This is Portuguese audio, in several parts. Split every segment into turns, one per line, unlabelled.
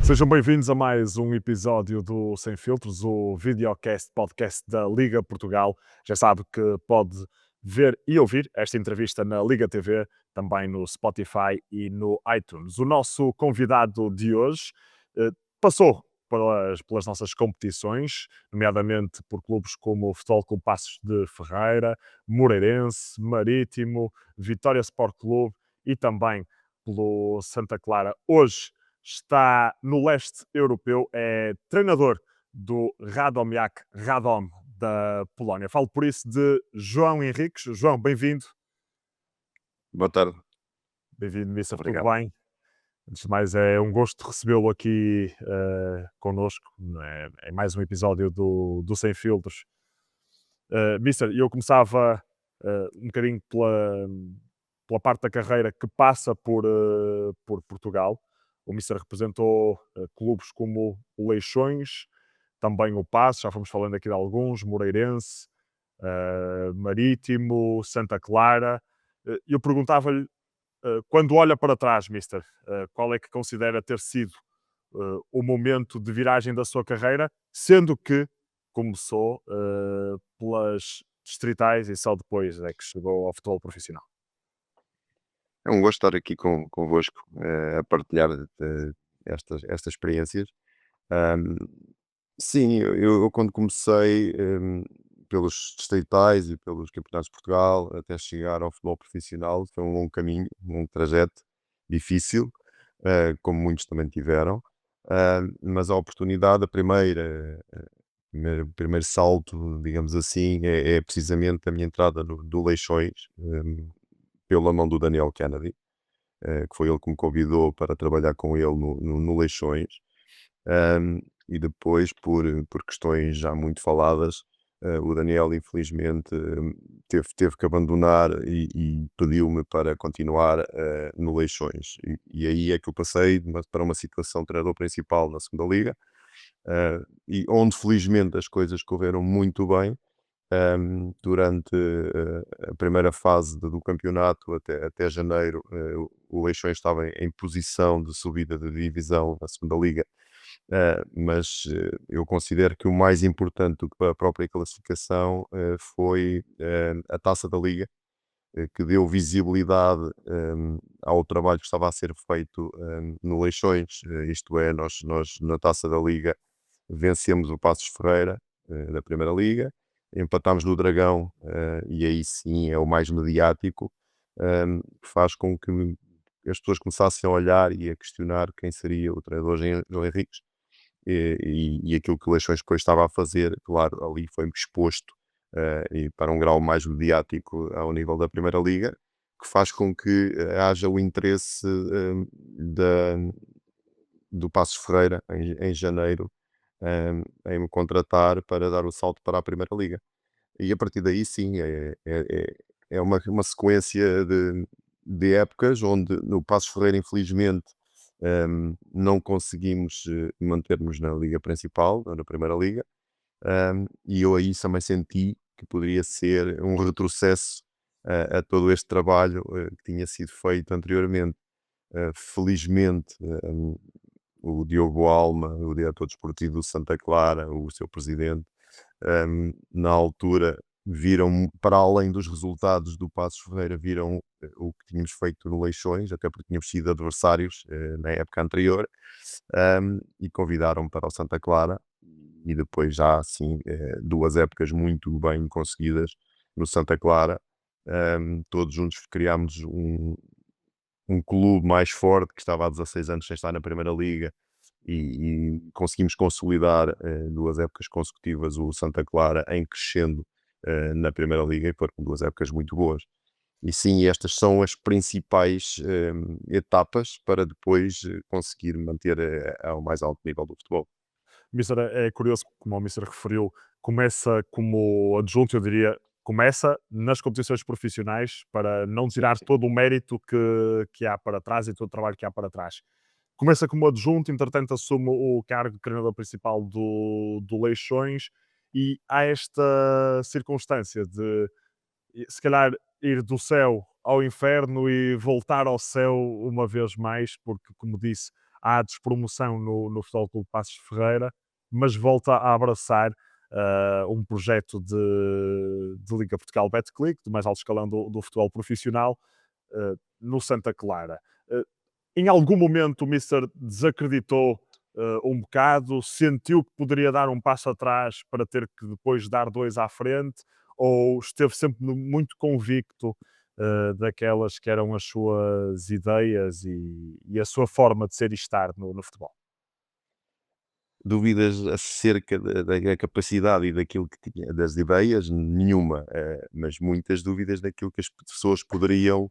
Sejam bem-vindos a mais um episódio do Sem Filtros, o videocast podcast da Liga Portugal. Já sabe que pode ver e ouvir esta entrevista na Liga TV, também no Spotify e no iTunes. O nosso convidado de hoje passou pelas nossas competições, nomeadamente por clubes como o Futebol Clube Paços de Ferreira, Moreirense, Marítimo, Vitória Sport Clube e também pelo Santa Clara. Hoje está no leste europeu, é treinador do Radomiak Radom da Polónia. Falo por isso de João Henriques. João, bem-vindo.
Boa tarde.
Bem-vindo, Missa. Tudo
Obrigado.
bem? Antes de mais, é um gosto recebê-lo aqui connosco, em mais um episódio do Sem Filtros. Mister, eu começava um bocadinho pela parte da carreira que passa por Portugal. O Mister representou clubes como o Leixões, também o Paços, já fomos falando aqui de alguns, Moreirense, Marítimo, Santa Clara. Eu perguntava-lhe, quando olha para trás, Mister, qual é que considera ter sido o momento de viragem da sua carreira, sendo que começou pelas distritais e só depois é que chegou ao futebol profissional.
É um gosto estar aqui convosco a partilhar estas experiências. Ahm, sim, eu quando comecei pelos distritais e pelos campeonatos de Portugal até chegar ao futebol profissional foi um longo caminho, um longo trajeto difícil, como muitos também tiveram. Mas a oportunidade, o primeiro salto, digamos assim, é precisamente a minha entrada do Leixões, pela mão do Daniel Kennedy, que foi ele que me convidou para trabalhar com ele no Leixões. E depois, por questões já muito faladas, o Daniel, infelizmente, teve que abandonar e pediu-me para continuar no Leixões. E aí é que eu passei para uma situação de treinador principal na segunda Liga, e onde felizmente as coisas correram muito bem. Durante a primeira fase do campeonato até janeiro, o Leixões estava em posição de subida de divisão na segunda Liga, mas eu considero que o mais importante do que a própria classificação foi a Taça da Liga, que deu visibilidade ao trabalho que estava a ser feito no Leixões. Isto é, nós na Taça da Liga vencemos o Paços Ferreira da Primeira Liga, empatámos no Dragão, e aí sim é o mais mediático, que faz com que as pessoas começassem a olhar e a questionar quem seria o treinador João Henriques, e aquilo que o Leixões depois estava a fazer, claro, ali foi exposto e para um grau mais mediático ao nível da Primeira Liga, que faz com que haja o interesse do Paços Ferreira em janeiro em me contratar para dar o salto para a Primeira Liga. E a partir daí, sim, é uma sequência de épocas onde no Paços Ferreira, infelizmente, não conseguimos manter-nos na Liga Principal, na Primeira Liga, e eu aí também senti que poderia ser um retrocesso a todo este trabalho que tinha sido feito anteriormente. Felizmente, o Diogo Alma, o diretor desportivo do Santa Clara, o seu presidente, na altura viram, para além dos resultados do Paços Ferreira, viram o que tínhamos feito no Leixões, até porque tínhamos sido adversários na época anterior, e convidaram-me para o Santa Clara, e depois já assim 2 épocas muito bem conseguidas no Santa Clara. Todos juntos criámos um clube mais forte que estava há 16 anos sem estar na Primeira Liga, e conseguimos consolidar 2 épocas consecutivas o Santa Clara em crescendo na Primeira Liga, e foram 2 épocas muito boas. E sim, estas são as principais etapas para depois conseguir manter ao mais alto nível do futebol.
Mister, é curioso, como o Mister referiu, começa como adjunto, eu diria, começa nas competições profissionais para não tirar todo o mérito que há para trás e todo o trabalho que há para trás. Começa como adjunto, entretanto assume o cargo de treinador principal do Leixões e há esta circunstância de se calhar ir do céu ao inferno e voltar ao céu uma vez mais, porque, como disse, há despromoção no Futebol Clube de Passos Ferreira, mas volta a abraçar um projeto de Liga Portugal Betclic, do mais alto escalão do futebol profissional, no Santa Clara. Eh, em algum momento o Mister desacreditou um bocado, sentiu que poderia dar um passo atrás para ter que depois dar dois à frente, ou esteve sempre muito convicto daquelas que eram as suas ideias e a sua forma de ser e estar no futebol?
Dúvidas acerca da capacidade e daquilo que tinha, das ideias, nenhuma, mas muitas dúvidas daquilo que as pessoas poderiam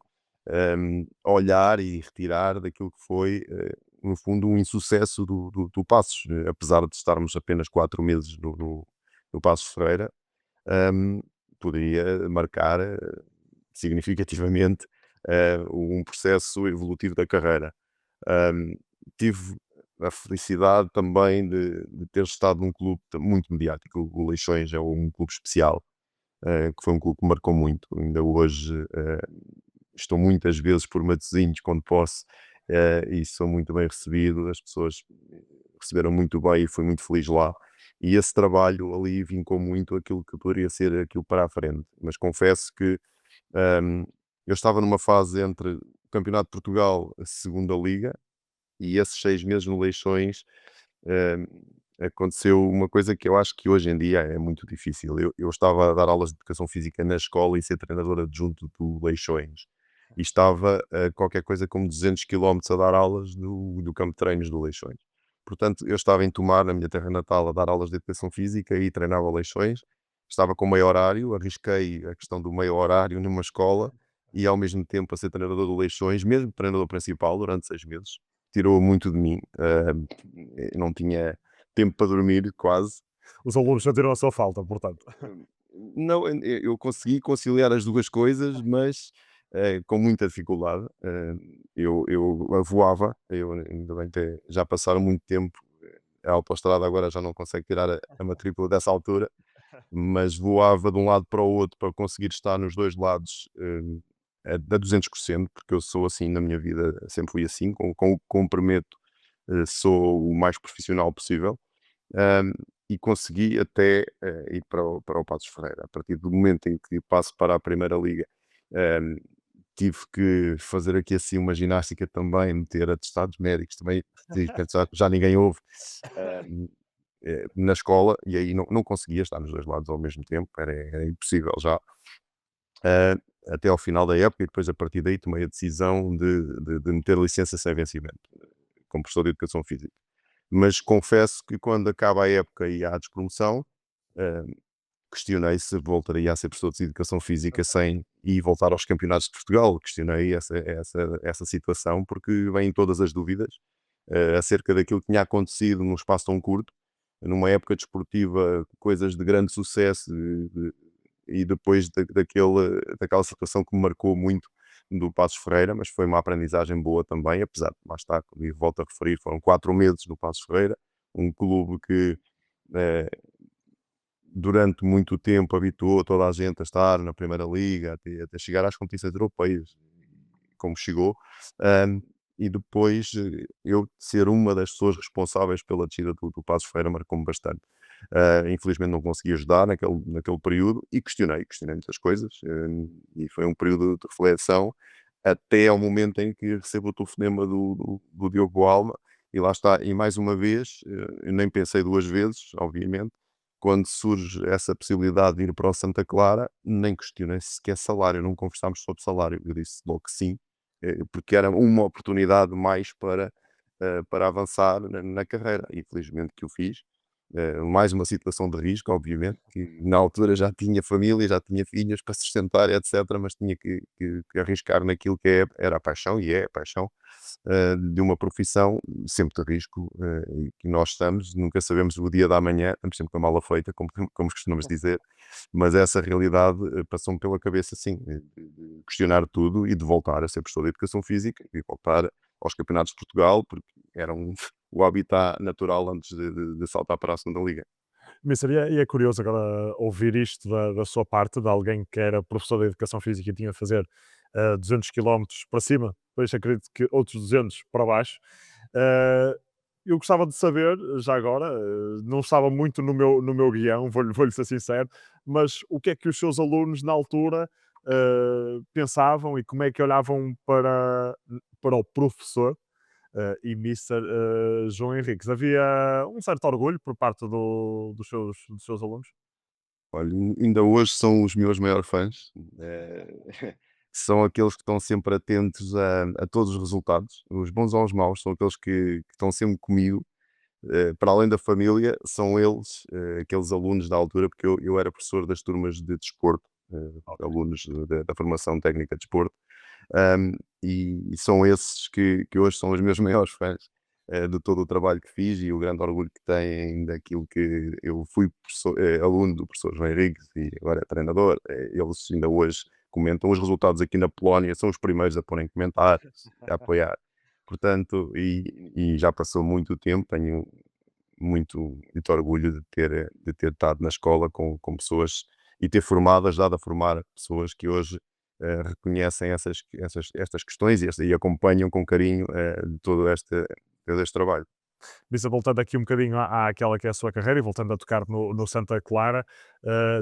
olhar e retirar daquilo que foi, no fundo, um insucesso do Passos, apesar de estarmos apenas 4 meses no Passos Ferreira, hum, poderia marcar significativamente um processo evolutivo da carreira. Hum, tive a felicidade também de ter estado num clube muito mediático. O Leixões é um clube especial, que foi um clube que me marcou muito. Ainda hoje estou muitas vezes por Matosinhos quando posso, e sou muito bem recebido. As pessoas receberam muito bem e fui muito feliz lá. E esse trabalho ali vincou muito aquilo que poderia ser aquilo para a frente. Mas confesso que hum, eu estava numa fase entre o Campeonato de Portugal, a segunda Liga, e esses 6 meses no Leixões, hum, aconteceu uma coisa que eu acho que hoje em dia é muito difícil. Eu estava a dar aulas de educação física na escola e ser treinador adjunto do Leixões. E estava a qualquer coisa como 200 quilómetros a dar aulas do campo de treinos do Leixões. Portanto, eu estava em Tomar, na minha terra natal, a dar aulas de educação física e treinava Leixões. Estava com meio horário, arrisquei a questão do meio horário numa escola e ao mesmo tempo a ser treinador do Leixões, mesmo treinador principal durante 6 meses. Tirou muito de mim. Não tinha tempo para dormir quase.
Os alunos sentiram a sua falta, portanto.
Hum, não, eu consegui conciliar as 2 coisas, mas, com muita dificuldade. Eu voava, ainda bem que já passaram muito tempo, a autoestrada agora já não consegue tirar a matrícula dessa altura, mas voava de um lado para o outro para conseguir estar nos 2 lados, a 200%, porque eu sou assim na minha vida, sempre fui assim, com o que comprometo, sou o mais profissional possível. Hum, e consegui até ir para o Paços Ferreira. A partir do momento em que passo para a Primeira Liga, hum, tive que fazer aqui assim uma ginástica também, meter atestados médicos também, já ninguém ouve, hum, na escola, e aí não conseguia estar nos dois lados ao mesmo tempo, era impossível já. Ah, até ao final da época, e depois a partir daí tomei a decisão de meter licença sem vencimento, como professor de Educação Física. Mas confesso que quando acaba a época e há a despromoção, eh, questionei se voltaria a ser professor de Educação Física sem e voltar aos campeonatos de Portugal. Questionei essa situação, porque vêm todas as dúvidas acerca daquilo que tinha acontecido num espaço tão curto, numa época desportiva, coisas de grande sucesso, e depois daquela situação que me marcou muito do Passos Ferreira, mas foi uma aprendizagem boa também, apesar de, lá está, e volto a referir, foram 4 meses no Passos Ferreira, um clube que eh, durante muito tempo habituou toda a gente a estar na Primeira Liga, até chegar às competições europeias, como chegou, hum, e depois eu ser uma das pessoas responsáveis pela descida do Passos Ferreira marcou-me bastante. Infelizmente não consegui ajudar naquele período e questionei muitas coisas, e foi um período de reflexão até ao momento em que recebo o telefonema do Diogo Alma e lá está, e mais uma vez, eu nem pensei 2 vezes, obviamente, quando surge essa possibilidade de ir para o Santa Clara, nem questionei sequer salário, não conversámos sobre salário, eu disse logo que sim, porque era uma oportunidade mais para avançar na carreira e felizmente que o fiz. Mais uma situação de risco, obviamente, que na altura já tinha família, já tinha filhos para sustentar, etc., mas tinha que arriscar naquilo que era a paixão, e é a paixão, de uma profissão sempre de risco, e que nós estamos, nunca sabemos o dia da manhã, estamos sempre com a mala feita, como costumamos dizer, mas essa realidade passou-me pela cabeça, sim, de questionar tudo e de voltar a ser professor de Educação Física e voltar aos campeonatos de Portugal, porque era o habitat natural antes de saltar para a segunda liga.
Mister, e é curioso agora ouvir isto da sua parte, de alguém que era professor de Educação Física e tinha de fazer 200 quilómetros para cima, depois acredito que outros 200 para baixo. Eh, eu gostava de saber, já agora, não estava muito no meu guião, vou-lhe ser sincero, mas o que é que os seus alunos na altura pensavam e como é que olhavam para o professor e Mister João Henriques? Havia um certo orgulho por parte dos seus alunos?
Olha, ainda hoje são os meus maiores fãs. São aqueles que estão sempre atentos a todos os resultados, os bons ou os maus, são aqueles que estão sempre comigo. Para além da família, são eles, aqueles alunos da altura, porque eu era professor das turmas de desporto,
Ok.
alunos da formação técnica de desporto. E são esses que hoje são os meus maiores fãs, de todo o trabalho que fiz e o grande orgulho que têm daquilo que eu fui aluno do professor João Henriques e agora é treinador. Eles ainda hoje comentam os resultados aqui na Polónia, são os primeiros a porem comentários, a apoiar. Portanto, e já passou muito tempo, tenho muito orgulho de ter estado na escola com pessoas e ter formado, ajudado a formar pessoas que hoje reconhecem estas questões e acompanham com carinho todo este trabalho.
Bisa, voltando aqui um bocadinho àquela que é a sua carreira e voltando a tocar no Santa Clara,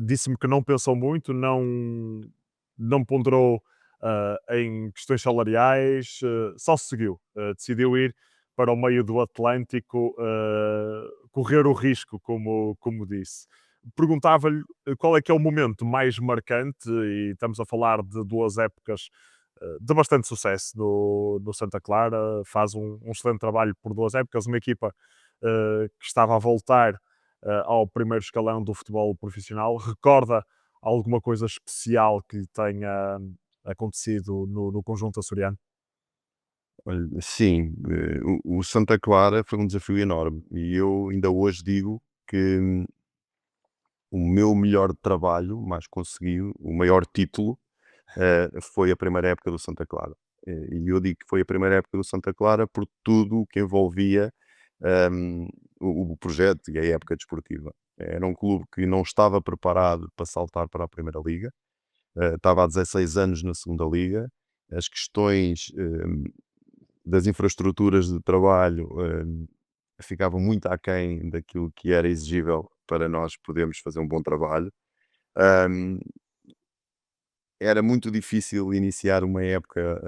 disse-me que não pensou muito, não ponderou em questões salariais, só seguiu, decidiu ir para o meio do Atlântico, correr o risco, como disse. Perguntava-lhe qual é que é o momento mais marcante, e estamos a falar de duas épocas de bastante sucesso no Santa Clara, faz um excelente trabalho por duas épocas, uma equipa que estava a voltar ao primeiro escalão do futebol profissional. Recorda alguma coisa especial que lhe tenha acontecido no conjunto açoriano?
Olha, sim, o Santa Clara foi um desafio enorme e eu ainda hoje digo que o meu melhor trabalho, mais conseguido, o maior título, foi a primeira época do Santa Clara. E eu digo que foi a primeira época do Santa Clara por tudo o que envolvia um, o projeto e a época desportiva. Era um clube que não estava preparado para saltar para a Primeira Liga, estava há 16 anos na Segunda Liga, as questões das infraestruturas de trabalho ficavam muito aquém daquilo que era exigível para nós podermos fazer um bom trabalho. Um, Era muito difícil iniciar uma época,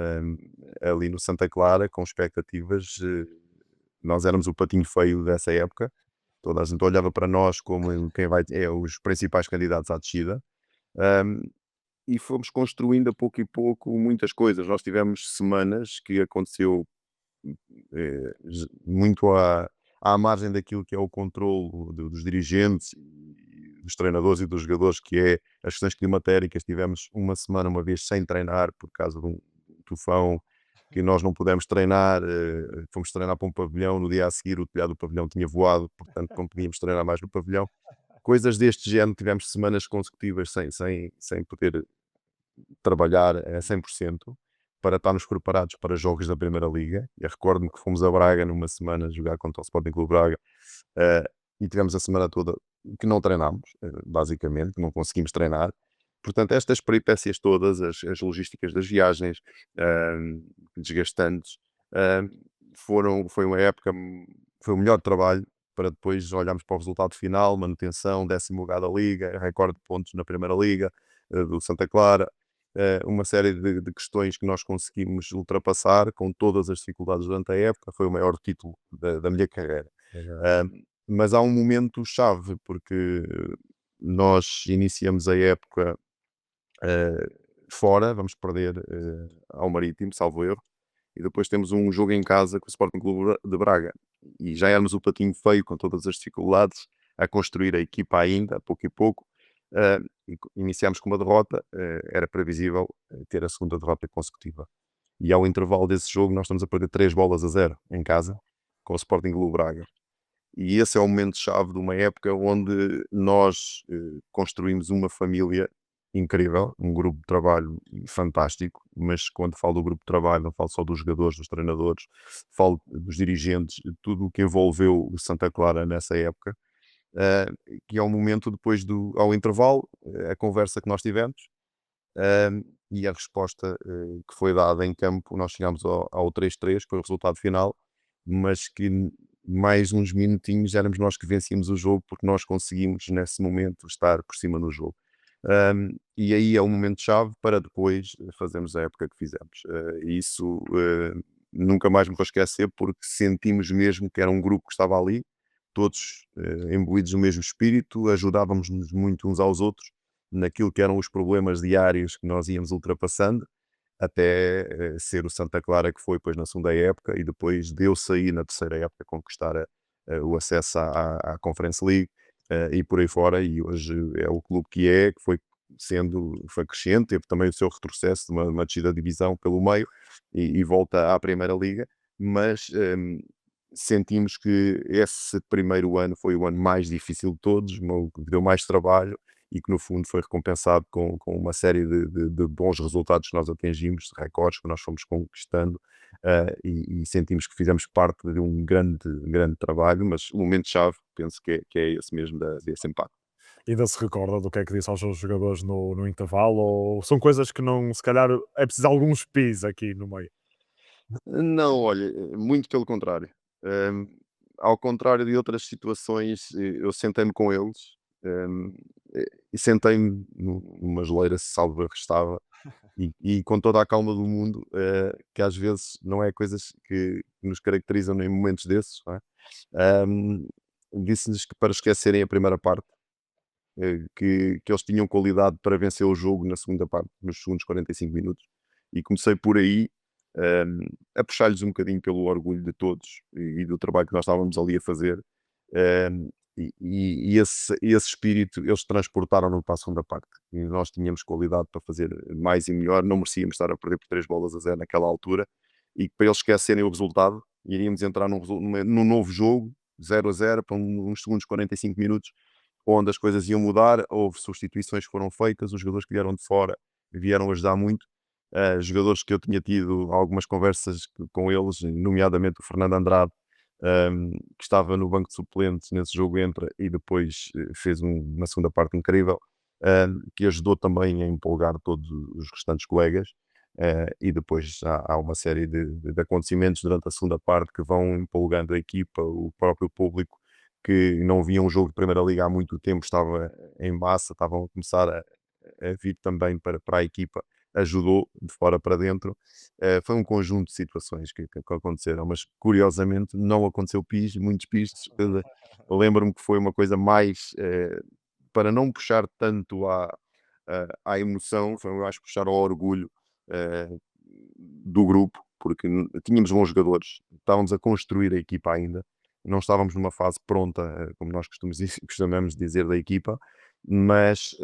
ali no Santa Clara com expectativas, nós éramos o patinho feio dessa época, toda a gente olhava para nós como quem vai os principais candidatos à descida, hum, e fomos construindo a pouco e pouco muitas coisas. Nós tivemos semanas que aconteceu, muito à margem daquilo que é o controlo dos dirigentes e dos treinadores e dos jogadores, que é as questões climatéricas. Tivemos uma semana, uma vez, sem treinar por causa de um tufão que nós não pudemos treinar. Fomos treinar para um pavilhão, no dia a seguir o telhado do pavilhão tinha voado, portanto não podíamos treinar mais no pavilhão. Coisas deste género, tivemos semanas consecutivas sem poder trabalhar a 100% para estarmos preparados para jogos da Primeira Liga. Eu recordo-me que fomos a Braga numa semana jogar contra o Sporting Clube Braga, eh, e tivemos a semana toda que não treinámos, basicamente, que não conseguimos treinar. Portanto, estas peripécias todas, as logísticas das viagens, desgastantes, eh, foi uma época, foi o melhor trabalho para depois olharmos para o resultado final, manutenção, 10º lugar da Liga, recorde de pontos na Primeira Liga, do Santa Clara, uma série de questões que nós conseguimos ultrapassar com todas as dificuldades durante a época, foi o maior título da minha carreira.
Exato.
Ah, mas há um momento chave, porque nós iniciamos a época fora, vamos perder ao Marítimo, salvo erro, e depois temos um jogo em casa com o Sporting Clube de Braga. E já éramos o patinho feio com todas as dificuldades, a construir a equipa ainda, a pouco e pouco. Iniciámos com uma derrota, era previsível ter a segunda derrota consecutiva. E ao intervalo desse jogo, nós estamos a perder 3-0 em casa, com o Sporting Clube Braga. E esse é o momento-chave de uma época onde nós construímos uma família incrível, um grupo de trabalho fantástico, mas quando falo do grupo de trabalho, não falo só dos jogadores, dos treinadores, falo dos dirigentes, de tudo o que envolveu o Santa Clara nessa época. eh, que é o momento depois ao intervalo, a conversa que nós tivemos, e a resposta que foi dada em campo. Nós chegámos ao 3-3, que foi o resultado final, mas que mais uns minutinhos éramos nós que vencíamos o jogo, porque nós conseguimos nesse momento estar por cima no jogo. E aí é o momento-chave para depois fazermos a época que fizemos. Isso nunca mais me vou esquecer, porque sentimos mesmo que era um grupo que estava ali, todos imbuídos no mesmo espírito, ajudávamos-nos muito uns aos outros naquilo que eram os problemas diários que nós íamos ultrapassando, até ser o Santa Clara que foi depois na segunda época, e depois de eu sair na terceira época conquistar o acesso à Conference League, e por aí fora, e hoje é o clube que foi crescente, teve também o seu retrocesso de uma descida de divisão pelo meio, e volta à Primeira Liga, mas sentimos que esse primeiro ano foi o ano mais difícil de todos, que deu mais trabalho, e que no fundo foi recompensado com uma série de bons resultados que nós atingimos, de recordes que nós fomos conquistando, e sentimos que fizemos parte de um grande trabalho, mas o momento-chave penso que é esse mesmo, desse impacto.
Ainda se recorda do que é que disse aos seus jogadores no intervalo? Ou são coisas que não, se calhar, é preciso alguns pis aqui no meio?
Não, olha, muito pelo contrário. Hum, Ao contrário de outras situações, eu sentei-me com eles, hum, e sentei-me numa geleira, se salvo erro estava, e com toda a calma do mundo, que às vezes não é coisas que nos caracterizam em momentos desses, não é? Disse-lhes que para esquecerem a primeira parte, que eles tinham qualidade para vencer o jogo na segunda parte, nos segundos 45 minutos, e comecei por aí, a puxar-lhes um bocadinho pelo orgulho de todos e do trabalho que nós estávamos ali a fazer, e esse espírito eles transportaram-no para a segunda parte, e nós tínhamos qualidade para fazer mais e melhor, não merecíamos estar a perder por 3-0 naquela altura, e para eles esquecerem o resultado, iríamos entrar num novo jogo, 0-0, para uns segundos 45 minutos, onde as coisas iam mudar, houve substituições que foram feitas, os jogadores que vieram de fora vieram ajudar muito, jogadores que eu tinha tido algumas conversas com eles, nomeadamente o Fernando Andrade, que estava no banco de suplentes nesse jogo entra e depois fez uma segunda parte incrível, que ajudou também a empolgar todos os restantes colegas, e depois há uma série de acontecimentos durante a segunda parte que vão empolgando a equipa, o próprio público, que não via um jogo de Primeira Liga há muito tempo, estava em massa, estavam a começar a vir também para a equipa, ajudou de fora para dentro. Foi um conjunto de situações que aconteceram, mas curiosamente não aconteceu muitos pis, de certeza. Eu lembro-me que foi uma coisa mais, para não puxar tanto à emoção, foi mais puxar ao orgulho eh, do grupo, porque tínhamos bons jogadores, estávamos a construir a equipa ainda, não estávamos numa fase pronta, como nós costumamos dizer da equipa, mas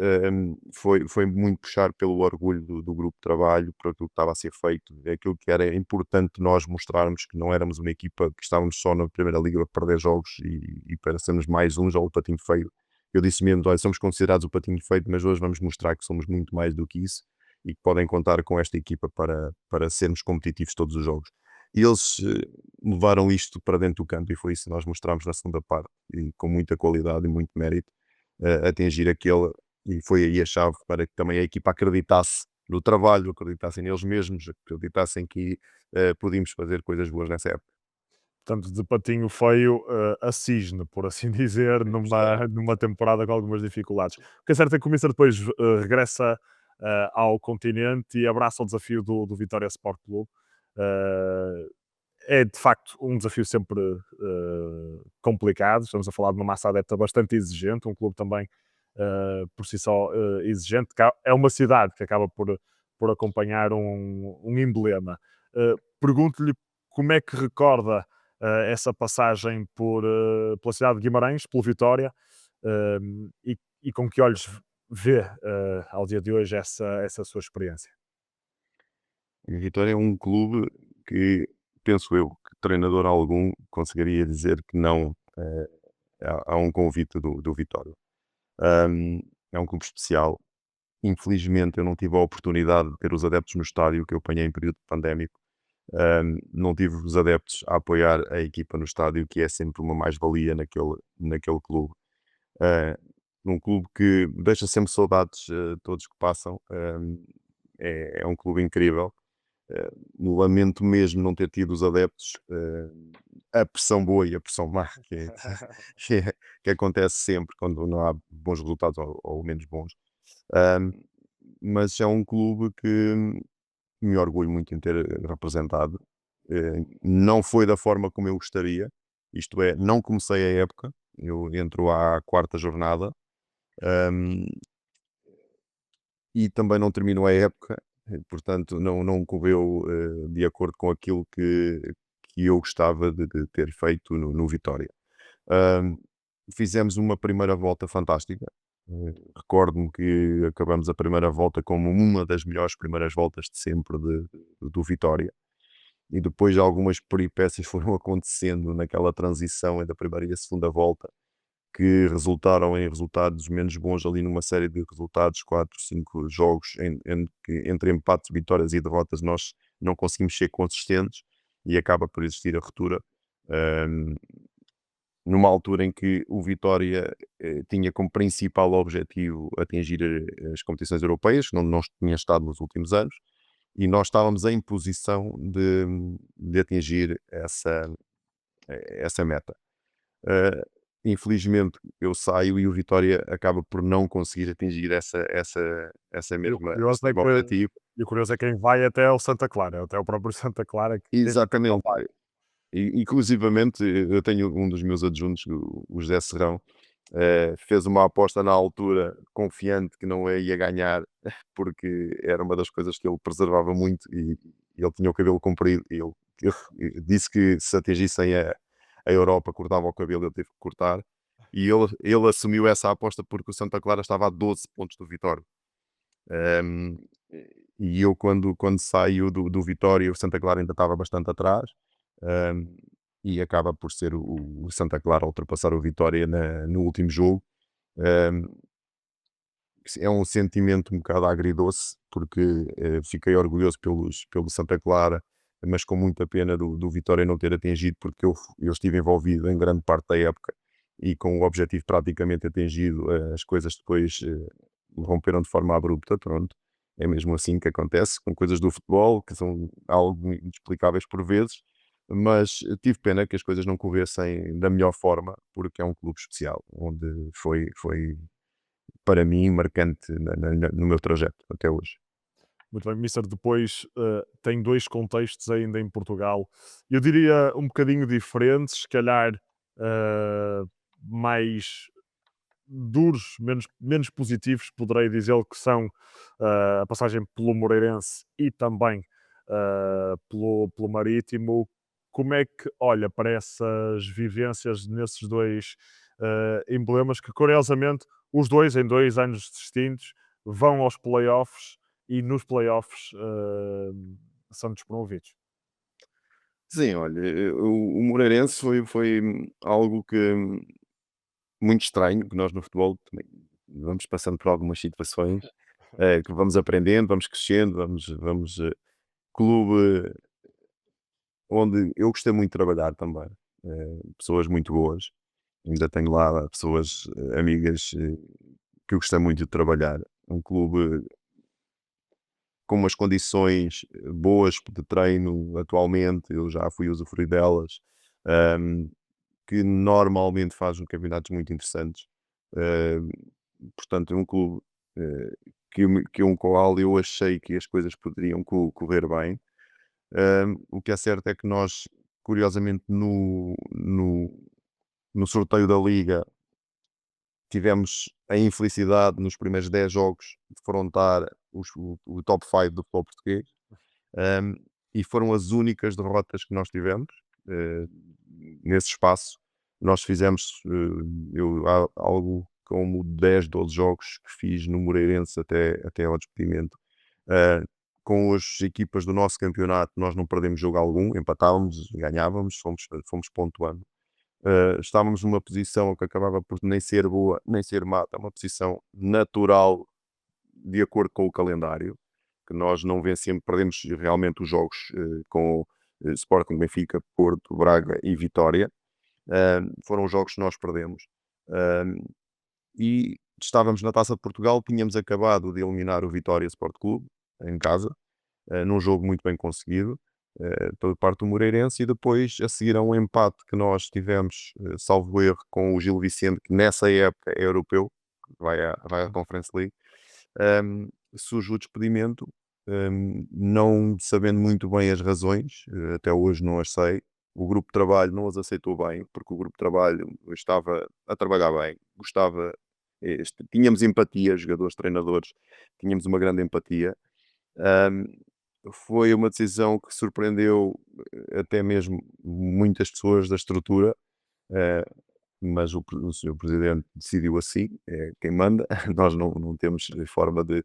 foi muito puxar pelo orgulho do grupo de trabalho, por aquilo que estava a ser feito, aquilo que era importante nós mostrarmos que não éramos uma equipa que estávamos só na Primeira Liga para perder jogos e para sermos mais uns ao patinho feio. Eu disse mesmo: olha, somos considerados o patinho feito, mas hoje vamos mostrar que somos muito mais do que isso e que podem contar com esta equipa para sermos competitivos todos os jogos. E eles levaram isto para dentro do campo, e foi isso que nós mostramos na segunda parte, e com muita qualidade e muito mérito, atingir aquele, e foi aí a chave para que também a equipa acreditasse no trabalho, acreditassem neles mesmos, acreditassem que podíamos fazer coisas boas nessa época.
Portanto, de patinho feio a cisne, por assim dizer, numa temporada com algumas dificuldades. O que é certo é que o Mister depois regressa ao continente e abraça o desafio do Vitória Sport Clube. Eh, É de facto um desafio sempre complicado. Estamos a falar de uma massa adepta bastante exigente, um clube também por si só exigente. É uma cidade que acaba por acompanhar um emblema. Pergunto-lhe como é que recorda essa passagem pela cidade de Guimarães, pelo Vitória, e com que olhos vê ao dia de hoje essa sua experiência.
A Vitória é um clube que, penso eu, que treinador algum conseguiria dizer que não a um convite do Vitória. Hum, É um clube especial. Infelizmente, eu não tive a oportunidade de ter os adeptos no estádio, que eu apanhei em período pandémico. Não tive os adeptos a apoiar a equipa no estádio, que é sempre uma mais-valia naquele clube. eh, num clube que deixa sempre saudades a todos que passam. É um clube incrível. Lamento mesmo não ter tido os adeptos, a pressão boa e a pressão má, que, que acontece sempre quando não há bons resultados ou menos bons. Ahm, mas é um clube que me orgulho muito em ter representado. Não foi da forma como eu gostaria, isto é, não comecei a época, eu entro à quarta jornada, ahm, e também não termino a época, portanto não correu de acordo com aquilo que eu gostava de ter feito no Vitória. Ahm, Fizemos uma primeira volta fantástica. Recordo-me que acabamos a primeira volta como uma das melhores primeiras voltas de sempre do Vitória. E depois algumas peripécias foram acontecendo naquela transição entre a primeira e a segunda volta, que resultaram em resultados menos bons ali numa série de resultados, 4, 5 jogos, entre empates, vitórias e derrotas, nós não conseguimos ser consistentes e acaba por existir a ruptura. Ahm, Numa altura em que o Vitória tinha como principal objetivo atingir as competições europeias, onde não tinha estado nos últimos anos, e nós estávamos em posição de atingir essa meta. Eh, Infelizmente eu saio e o Vitória acaba por não conseguir atingir essa
E o
mesma,
curioso
esse
é
mesmo
que
objetivo.
e o curioso é quem vai até ao Santa Clara, até o próprio Santa Clara que não
Exatamente.
vai.
Inclusivamente, eu tenho um dos meus adjuntos, o José Serrão, fez uma aposta na altura, confiante que não ia ganhar, porque era uma das coisas que ele preservava muito e ele tinha o cabelo comprido. E ele disse que se atingissem a Europa, cortava o cabelo, ele teve que cortar. E ele assumiu essa aposta porque o Santa Clara estava a 12 pontos do Vitória. Um, e eu, quando saio do Vitória, o Santa Clara ainda estava bastante atrás, um, e acaba por ser o Santa Clara a ultrapassar o Vitória no último jogo. Um, É um sentimento um bocado agridoce, porque fiquei orgulhoso pelo Santa Clara, mas com muita pena do Vitória não ter atingido, porque eu estive envolvido em grande parte da época e com o objetivo praticamente atingido, as coisas depois romperam de forma abrupta, pronto. É mesmo assim que acontece com coisas do futebol, que são algo inexplicáveis por vezes, mas tive pena que as coisas não corressem da melhor forma, porque é um clube especial, onde foi para mim marcante no meu trajeto até hoje.
Muito bem, Mister, depois tem 2 contextos ainda em Portugal, eu diria um bocadinho diferentes, se calhar, mais duros, menos positivos, poderei dizer que são a passagem pelo Moreirense e também pelo Marítimo. Como é que olha para essas vivências nesses dois emblemas que, curiosamente, os dois, em 2 anos distintos, vão aos playoffs e nos playoffs são despromovidos?
Sim, olha, o Moreirense foi algo que muito estranho, que nós no futebol também vamos passando por algumas situações, que vamos aprendendo, vamos crescendo, vamos clube onde eu gostei muito de trabalhar também, pessoas muito boas, ainda tenho lá pessoas, amigas, que eu gostei muito de trabalhar, um clube com umas condições boas de treino atualmente, eu já fui usufruir delas, hum, que normalmente faz campeonatos muito interessantes. Hum, Portanto, é um clube que um qual eu achei que as coisas poderiam correr bem. O que é certo é que nós, curiosamente, no sorteio da Liga, tivemos a infelicidade nos primeiros 10 jogos de defrontar o top 5 do futebol português. Um, e foram as únicas derrotas que nós tivemos eh, nesse espaço. Nós fizemos algo como 10, 12 jogos que fiz no Moreirense até ao despedimento. Eh, com as equipas do nosso campeonato, nós não perdemos jogo algum, empatávamos, ganhávamos, fomos pontuando. Estávamos numa posição que acabava por nem ser boa, nem ser má, é uma posição natural de acordo com o calendário, que nós não vencemos, perdemos realmente os jogos com Sporting, Benfica, Porto, Braga e Vitória. Foram os jogos que nós perdemos. e estávamos na Taça de Portugal, tínhamos acabado de eliminar o Vitória Sport Clube, em casa, num jogo muito bem conseguido, pela parte do Moreirense, e depois, a seguir a um empate que nós tivemos, salvo erro, com o Gil Vicente, que nessa época é europeu, vai à Conference League, surge o despedimento, não sabendo muito bem as razões, até hoje não as sei. O grupo de trabalho não as aceitou bem, porque o grupo de trabalho estava a trabalhar bem, gostava, tínhamos empatia, jogadores, treinadores, tínhamos uma grande empatia. Ahm, Foi uma decisão que surpreendeu até mesmo muitas pessoas da estrutura, eh, mas o senhor presidente decidiu assim, é quem manda, nós não temos forma de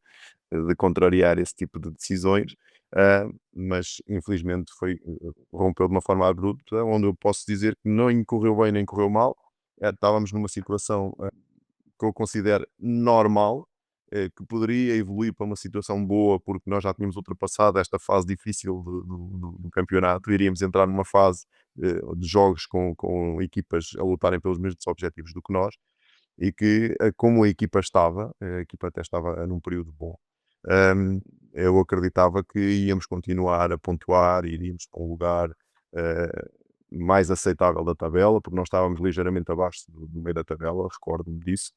contrariar esse tipo de decisões, mas infelizmente rompeu de uma forma abrupta, onde eu posso dizer que nem correu bem nem correu mal. Estávamos numa situação que eu considero normal, que poderia evoluir para uma situação boa, porque nós já tínhamos ultrapassado esta fase difícil do campeonato, iríamos entrar numa fase de jogos com equipas a lutarem pelos mesmos objetivos do que nós, e que, como a equipa estava, a equipa até estava num período bom, hum, eu acreditava que íamos continuar a pontuar, iríamos para um lugar mais aceitável da tabela, porque nós estávamos ligeiramente abaixo do meio da tabela, recordo-me disso,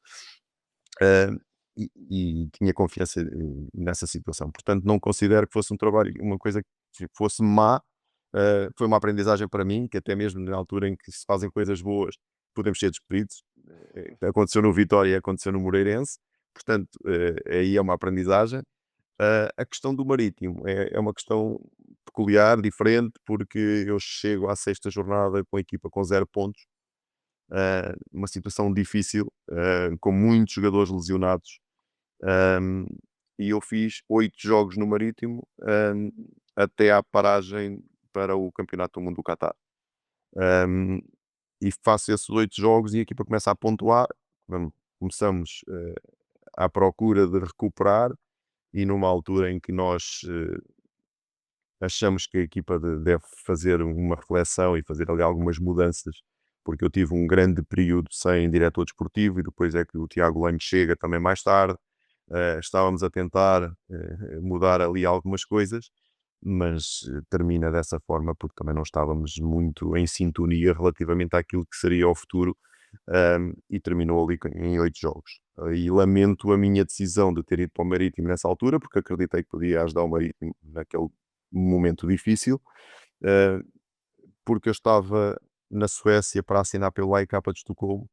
hum, e tinha confiança nessa situação. Portanto, não considero que fosse um trabalho, uma coisa que fosse má. Foi uma aprendizagem para mim, que até mesmo na altura em que se fazem coisas boas, podemos ser despedidos. Aconteceu no Vitória e aconteceu no Moreirense, portanto, aí é uma aprendizagem. A questão do Marítimo é uma questão peculiar, diferente, porque eu chego à sexta jornada com a equipa com 0 pontos, uma situação difícil, com muitos jogadores lesionados, hum, e eu fiz 8 jogos no Marítimo, até à paragem para o Campeonato do Mundo do Qatar. Hum, e faço esses 8 jogos e a equipa começa a pontuar, começamos à procura de recuperar, e numa altura em que nós achamos que a equipa deve fazer uma reflexão e fazer ali algumas mudanças, porque eu tive um grande período sem diretor desportivo e depois é que o Tiago Leme chega também mais tarde. Estávamos a tentar mudar ali algumas coisas, mas termina dessa forma porque também não estávamos muito em sintonia relativamente àquilo que seria o futuro, e terminou ali em 8 jogos. E lamento a minha decisão de ter ido para o Marítimo nessa altura, porque acreditei que podia ajudar o Marítimo naquele momento difícil, eh, porque eu estava na Suécia para assinar pelo AEK de Estocolmo,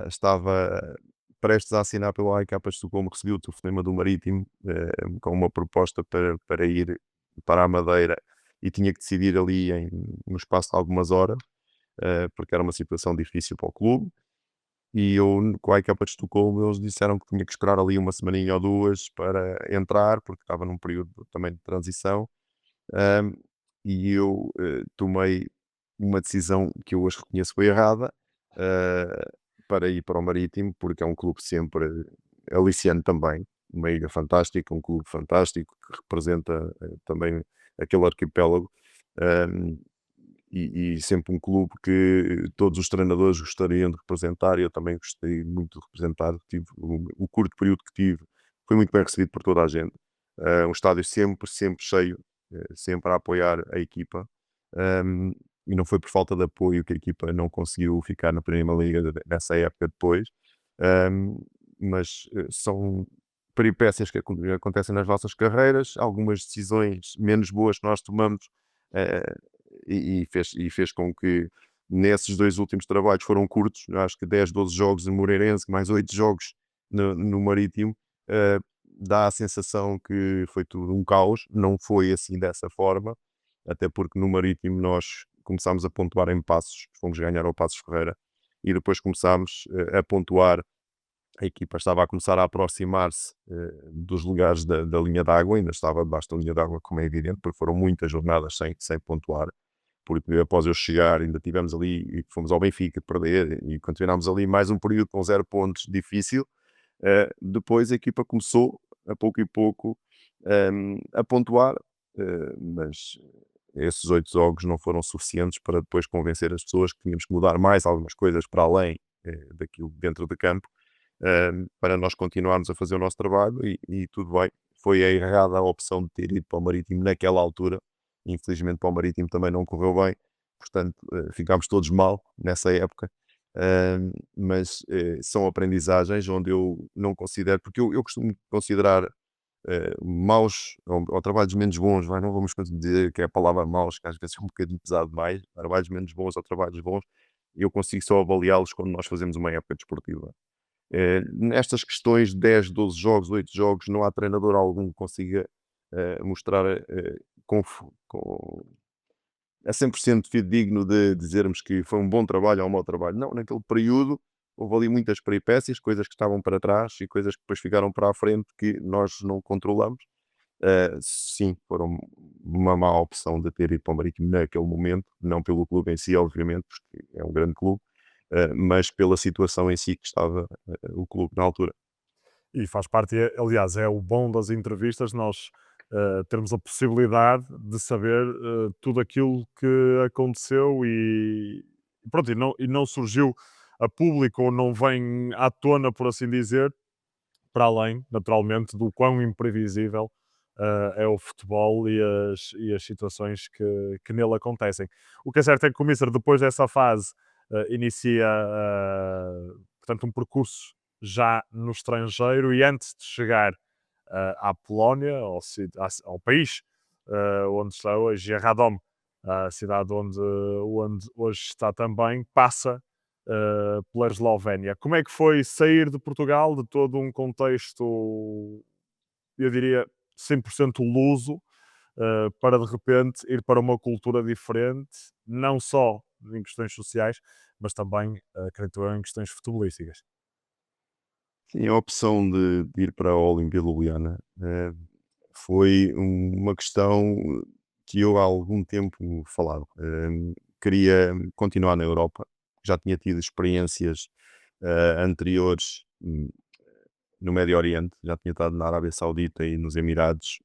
estava prestes a assinar pelo AEK de Estocolmo, recebi o telefonema do Marítimo, com uma proposta para ir para a Madeira, e tinha que decidir ali no espaço de algumas horas, porque era uma situação difícil para o clube. E eu, com a equipa de Estocolmo, eles disseram que tinha que esperar ali uma semaninha ou duas para entrar, porque estava num período também de transição. Ahm, e eu tomei uma decisão que eu hoje reconheço foi errada, ah, para ir para o Marítimo, porque é um clube sempre aliciante também, uma ilha fantástica, um clube fantástico que representa também aquele arquipélago. ahm, e sempre um clube que todos os treinadores gostariam de representar, e eu também gostei muito de representar. Tive o curto período que tive, foi muito bem recebido por toda a gente. Um estádio sempre cheio, sempre a apoiar a equipa. Um, e não foi por falta de apoio que a equipa não conseguiu ficar na Primeira Liga nessa época depois. Um, mas são peripécias que acontecem nas nossas carreiras, algumas decisões menos boas que nós tomamos, eh, e fez com que nesses 2 últimos trabalhos, foram curtos, acho que 10, 12 jogos no Moreirense, mais 8 jogos no Marítimo, dá a sensação que foi tudo um caos. Não foi assim dessa forma, até porque no Marítimo nós começámos a pontuar em Passos, fomos ganhar ao Passos Ferreira, e depois começámos a pontuar. A equipa estava a começar a aproximar-se dos lugares da linha d'água, ainda estava debaixo da linha d'água, como é evidente, porque foram muitas jornadas sem pontuar, porque após eu chegar ainda tivemos ali e fomos ao Benfica perder, e continuámos ali mais um período com 0 pontos, difícil. Depois a equipa começou, a pouco e pouco, a pontuar, mas esses 8 jogos não foram suficientes para depois convencer as pessoas que tínhamos que mudar mais algumas coisas para além daquilo dentro de campo. para nós continuarmos a fazer o nosso trabalho e tudo bem. Foi a errada a opção de ter ido para o Marítimo naquela altura. Infelizmente para o Marítimo também não correu bem, portanto ficámos todos mal nessa época. Mas são aprendizagens onde eu não considero, porque eu costumo considerar maus ou trabalhos menos bons, vai, não vamos dizer que é a palavra maus, que às vezes é um bocadinho pesado demais, trabalhos menos bons ou trabalhos bons, eu consigo só avaliá-los quando nós fazemos uma época desportiva. Nestas questões de 10, 12 jogos, 8 jogos, não há treinador algum que consiga mostrar a 100% fidedigno de dizermos que foi um bom trabalho ou um mau trabalho. Não, naquele período houve ali muitas peripécias, coisas que estavam para trás e coisas que depois ficaram para a frente que nós não controlamos. Sim, foram uma má opção de ter ido para o Marítimo naquele momento, não pelo clube em si, obviamente, porque é um grande clube, mas pela situação em si que estava o clube na altura.
E faz parte, aliás, é o bom das entrevistas, nós termos a possibilidade de saber tudo aquilo que aconteceu e pronto, e não surgiu a público ou não vem à tona, por assim dizer, para além, naturalmente, do quão imprevisível é o futebol e as situações que nele acontecem. O que é certo é que o Mister, depois dessa fase, inicia portanto, um percurso já no estrangeiro e antes de chegar à Polónia, ao país onde está hoje, e a Radom, a cidade onde hoje está também, passa pela Eslovénia. Como é que foi sair de Portugal, de todo um contexto, eu diria, 100% luso, para de repente ir para uma cultura diferente, não só em questões sociais, mas também, acredito eu, em questões futebolísticas?
Sim, a opção de ir para a Olimpia de Ljubljana foi uma questão que eu há algum tempo falava. Queria continuar na Europa, já tinha tido experiências anteriores no Médio Oriente, já tinha estado na Arábia Saudita e nos Emirados,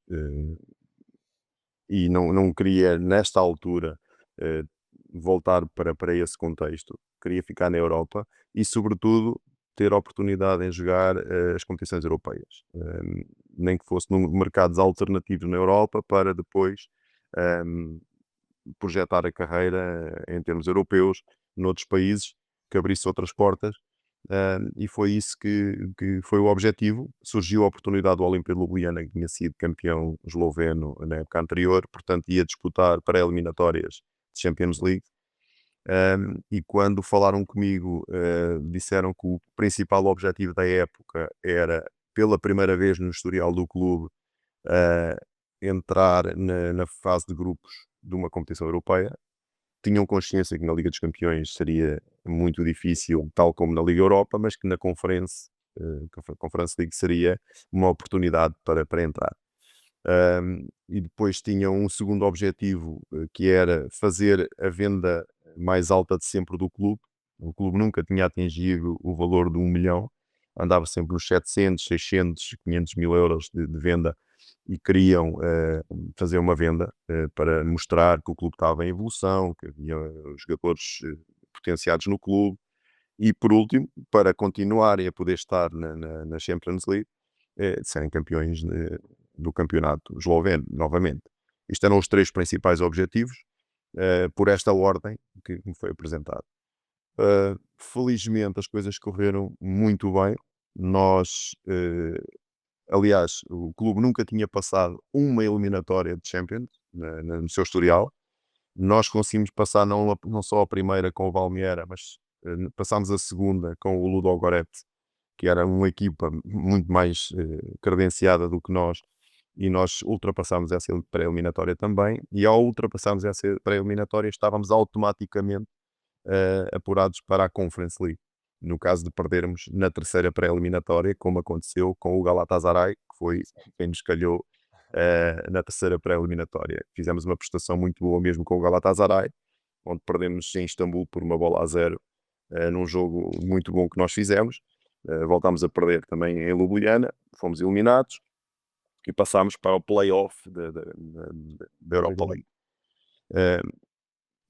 e não queria, nesta altura, eh, voltar para esse contexto. Queria ficar na Europa e, sobretudo, ter a oportunidade em jogar as competições europeias. Nem que fosse num mercados alternativos na Europa para depois ehm, projetar a carreira em termos europeus, noutros países, que abrisse outras portas. E foi isso que foi o objetivo. Surgiu a oportunidade do Olimpia de Ljubljana, que tinha sido campeão esloveno na época anterior, portanto ia disputar pré-eliminatórias de Champions League. E quando falaram comigo, disseram que o principal objetivo da época era, pela primeira vez no historial do clube, ah, entrar na fase de grupos de uma competição europeia. Tinham consciência que na Liga dos Campeões seria muito difícil, tal como na Liga Europa, mas que na Conference League seria uma oportunidade para entrar. E depois tinham um segundo objetivo, que era fazer a venda mais alta de sempre do clube. O clube nunca tinha atingido o valor de 1 milhão, andava sempre nos 700, 600, 500 mil euros de venda e queriam fazer uma venda para mostrar que o clube estava em evolução, que havia jogadores potenciados no clube e, por último, para continuarem a poder estar na Champions League, de serem campeões do campeonato esloveno, novamente. Isto eram os três principais objetivos, por esta ordem que me foi apresentado. Felizmente as coisas correram muito bem. Nós, aliás, o clube nunca tinha passado uma eliminatória de Champions no seu historial. Nós conseguimos passar não só a primeira com o Valmiera, mas passámos a segunda com o Ludogorets, que era uma equipa muito mais credenciada do que nós, e nós ultrapassámos essa pré-eliminatória também, e ao ultrapassarmos essa pré-eliminatória estávamos automaticamente apurados para a Conference League. No caso de perdermos na terceira pré-eliminatória, como aconteceu com o Galatasaray, que foi quem nos calhou na terceira pré-eliminatória. Fizemos uma prestação muito boa mesmo com o Galatasaray, onde perdemos em Istambul por 1-0, num jogo muito bom que nós fizemos. Voltámos a perder também em Ljubljana, fomos eliminados e passámos para o play-off da Europa League.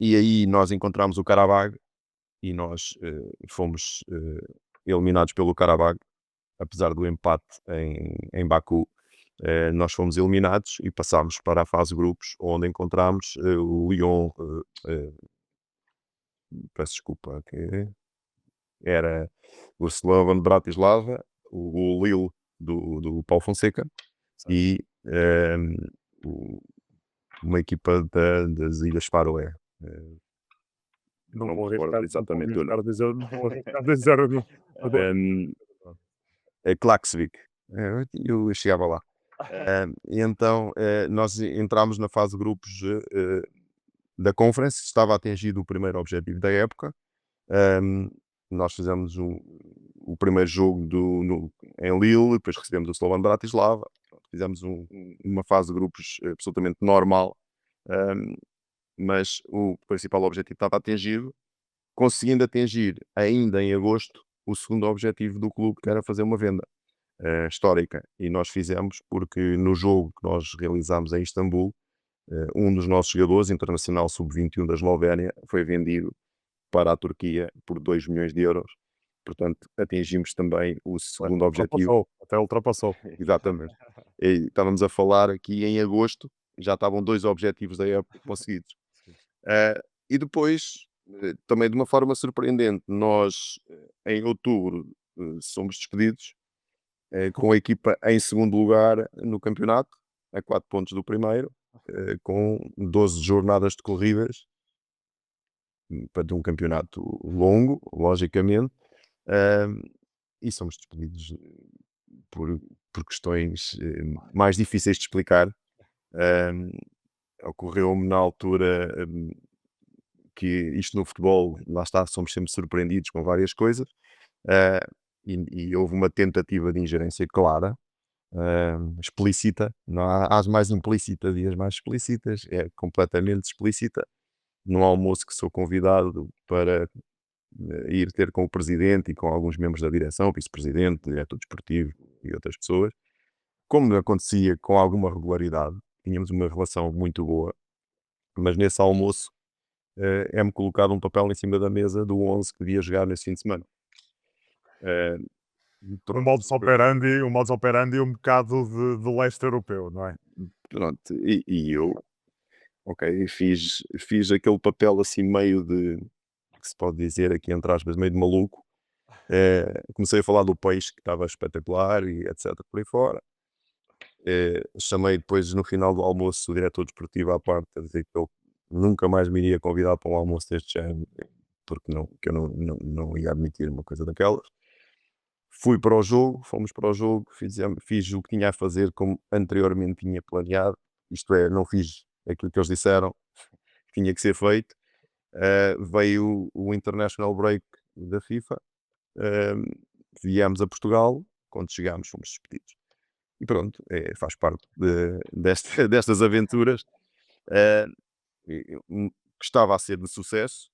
E aí nós encontramos o Karabag e nós fomos eliminados pelo Karabag apesar do empate em Baku, nós fomos eliminados e passámos para a fase de grupos, onde encontramos o Lyon, peço desculpa, que era o Slovan Bratislava, o Lille do Paulo Fonseca e o- uma equipa das Ilhas Faroé.
Não
Não me
vou
recordo
arriscar,
exatamente o nome.
não vou arriscar dizer o nome.
Ehm, Klaksvik. Eu chegava lá. E então nós entramos na fase de grupos da Conference, estava atingido o primeiro objetivo da época. Nós fizemos o primeiro jogo em Lille, depois recebemos o Slovan Bratislava, fizemos uma fase de grupos absolutamente normal, mas o principal objetivo estava atingido, conseguindo atingir ainda em agosto o segundo objetivo do clube, que era fazer uma venda histórica, e nós fizemos porque no jogo que nós realizámos em Istambul, um dos nossos jogadores, internacional sub-21 da Eslovénia, foi vendido para a Turquia por 2 milhões de euros. Portanto, atingimos também o segundo objetivo.
Até ultrapassou.
Exatamente. E estávamos a falar aqui em agosto, já estavam 2 objetivos da época conseguidos. E depois, também de uma forma surpreendente, nós em outubro somos despedidos com a equipa em segundo lugar no campeonato, a 4 pontos do primeiro, com 12 jornadas decorridas para um campeonato longo, logicamente, e somos despedidos por questões mais difíceis de explicar. Ocorreu-me na altura que isto no futebol, lá está, somos sempre surpreendidos com várias coisas, e houve uma tentativa de ingerência clara, explícita, não há as mais implícitas e as mais explícitas, é completamente explícita. Num almoço que sou convidado para ir ter com o presidente e com alguns membros da direção, vice-presidente, diretor desportivo e outras pessoas, como acontecia com alguma regularidade, tínhamos uma relação muito boa, mas nesse almoço é-me colocado um papel em cima da mesa do 11 que devia jogar nesse fim de semana.
Um modus operandi um bocado de leste europeu, não é?
Pronto, e eu, ok, fiz aquele papel assim meio de, que se pode dizer aqui entre aspas, meio de maluco. Comecei a falar do peixe que estava espetacular e etc por aí fora. Chamei depois no final do almoço o diretor desportivo à parte a dizer que ele nunca mais me iria convidar para um almoço deste género, porque que eu não ia admitir uma coisa daquelas. Fui para o jogo, fomos para o jogo, fiz o que tinha a fazer como anteriormente tinha planeado, isto é, não fiz aquilo que eles disseram que tinha que ser feito. Veio o International Break da FIFA, viemos a Portugal, quando chegámos fomos despedidos. E pronto, faz parte destas aventuras, que estava a ser de sucesso,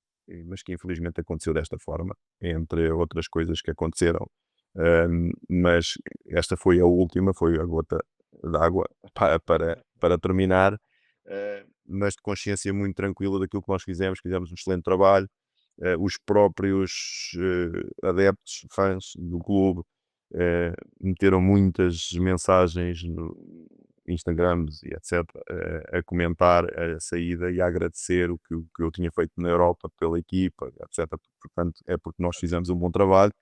mas que infelizmente aconteceu desta forma, entre outras coisas que aconteceram. Mas esta foi a última, foi a gota d'água para terminar, mas de consciência muito tranquila daquilo que nós fizemos um excelente trabalho. Os próprios adeptos, fãs do clube, meteram muitas mensagens no Instagrams e etc. A comentar a saída e a agradecer o que eu tinha feito na Europa pela equipa, etc. Portanto, é porque nós fizemos um bom trabalho.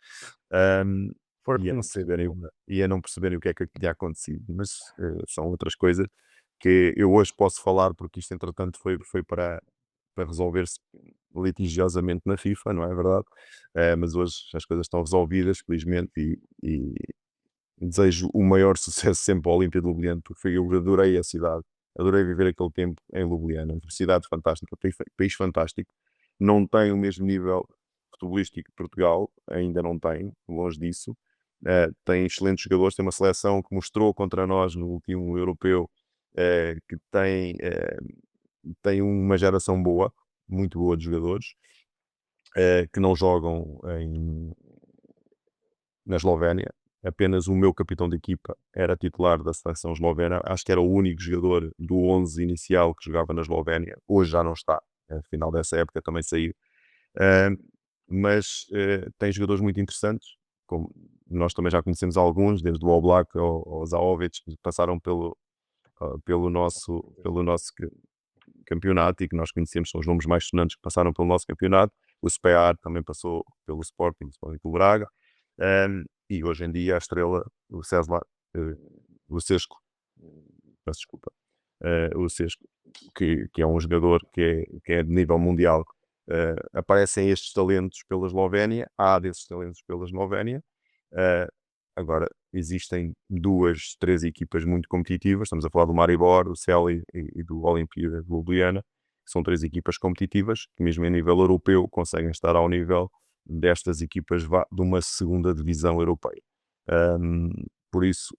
Foi
E a não perceberem o que é que tinha acontecido, mas são outras coisas que eu hoje posso falar, porque isto entretanto foi para resolver-se litigiosamente na FIFA, não é verdade? Mas hoje as coisas estão resolvidas, felizmente, e desejo o maior sucesso sempre ao Olímpia de Ljubljana, porque eu adorei a cidade, adorei viver aquele tempo em Ljubljana, uma cidade fantástica, país fantástico, não tem o mesmo nível futebolístico que Portugal, ainda não tem, longe disso. Tem excelentes jogadores, tem uma seleção que mostrou contra nós no último europeu, que tem uma geração boa, muito boa de jogadores, que não jogam na Eslovénia. Apenas o meu capitão de equipa era titular da seleção eslovena. Acho que era o único jogador do 11 inicial que jogava na Eslovénia. Hoje já não está. No final dessa época também saiu. Mas tem jogadores muito interessantes, como nós também já conhecemos alguns, desde o Oblak ao Zahovic, que passaram pelo nosso campeonato e que nós conhecemos, são os nomes mais sonantes que passaram pelo nosso campeonato. O Spear também passou pelo Sporting pelo Braga. E hoje em dia a estrela, o Cesar, o Sesco, peço desculpa, o Sesco, que é um jogador que é de nível mundial. Aparecem estes talentos pela Eslovénia, há desses talentos pela Eslovénia. Agora, existem 2, 3 equipas muito competitivas, estamos a falar do Maribor, do Celje e do Olimpia de Ljubljana, que são 3 equipas competitivas, que mesmo em nível europeu conseguem estar ao nível destas equipas de uma segunda divisão europeia. Por isso,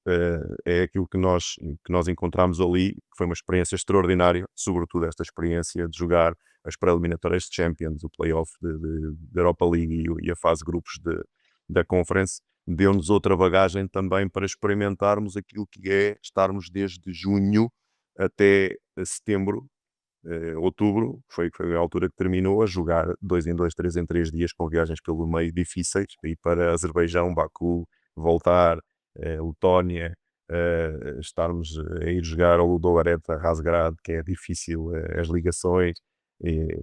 é aquilo que nós encontramos ali, que foi uma experiência extraordinária, sobretudo esta experiência de jogar as pré-eliminatórias de Champions, o play-off da Europa League e a fase de grupos da Conference, deu-nos outra bagagem também para experimentarmos aquilo que é estarmos desde junho até setembro, outubro, foi a altura que terminou, a jogar 2 em 2, 3 em 3 dias, com viagens pelo meio difíceis, ir para Azerbaijão, Baku, voltar, Letónia, estarmos a ir jogar ao Ludogorets, a Razgrad, que é difícil, as ligações,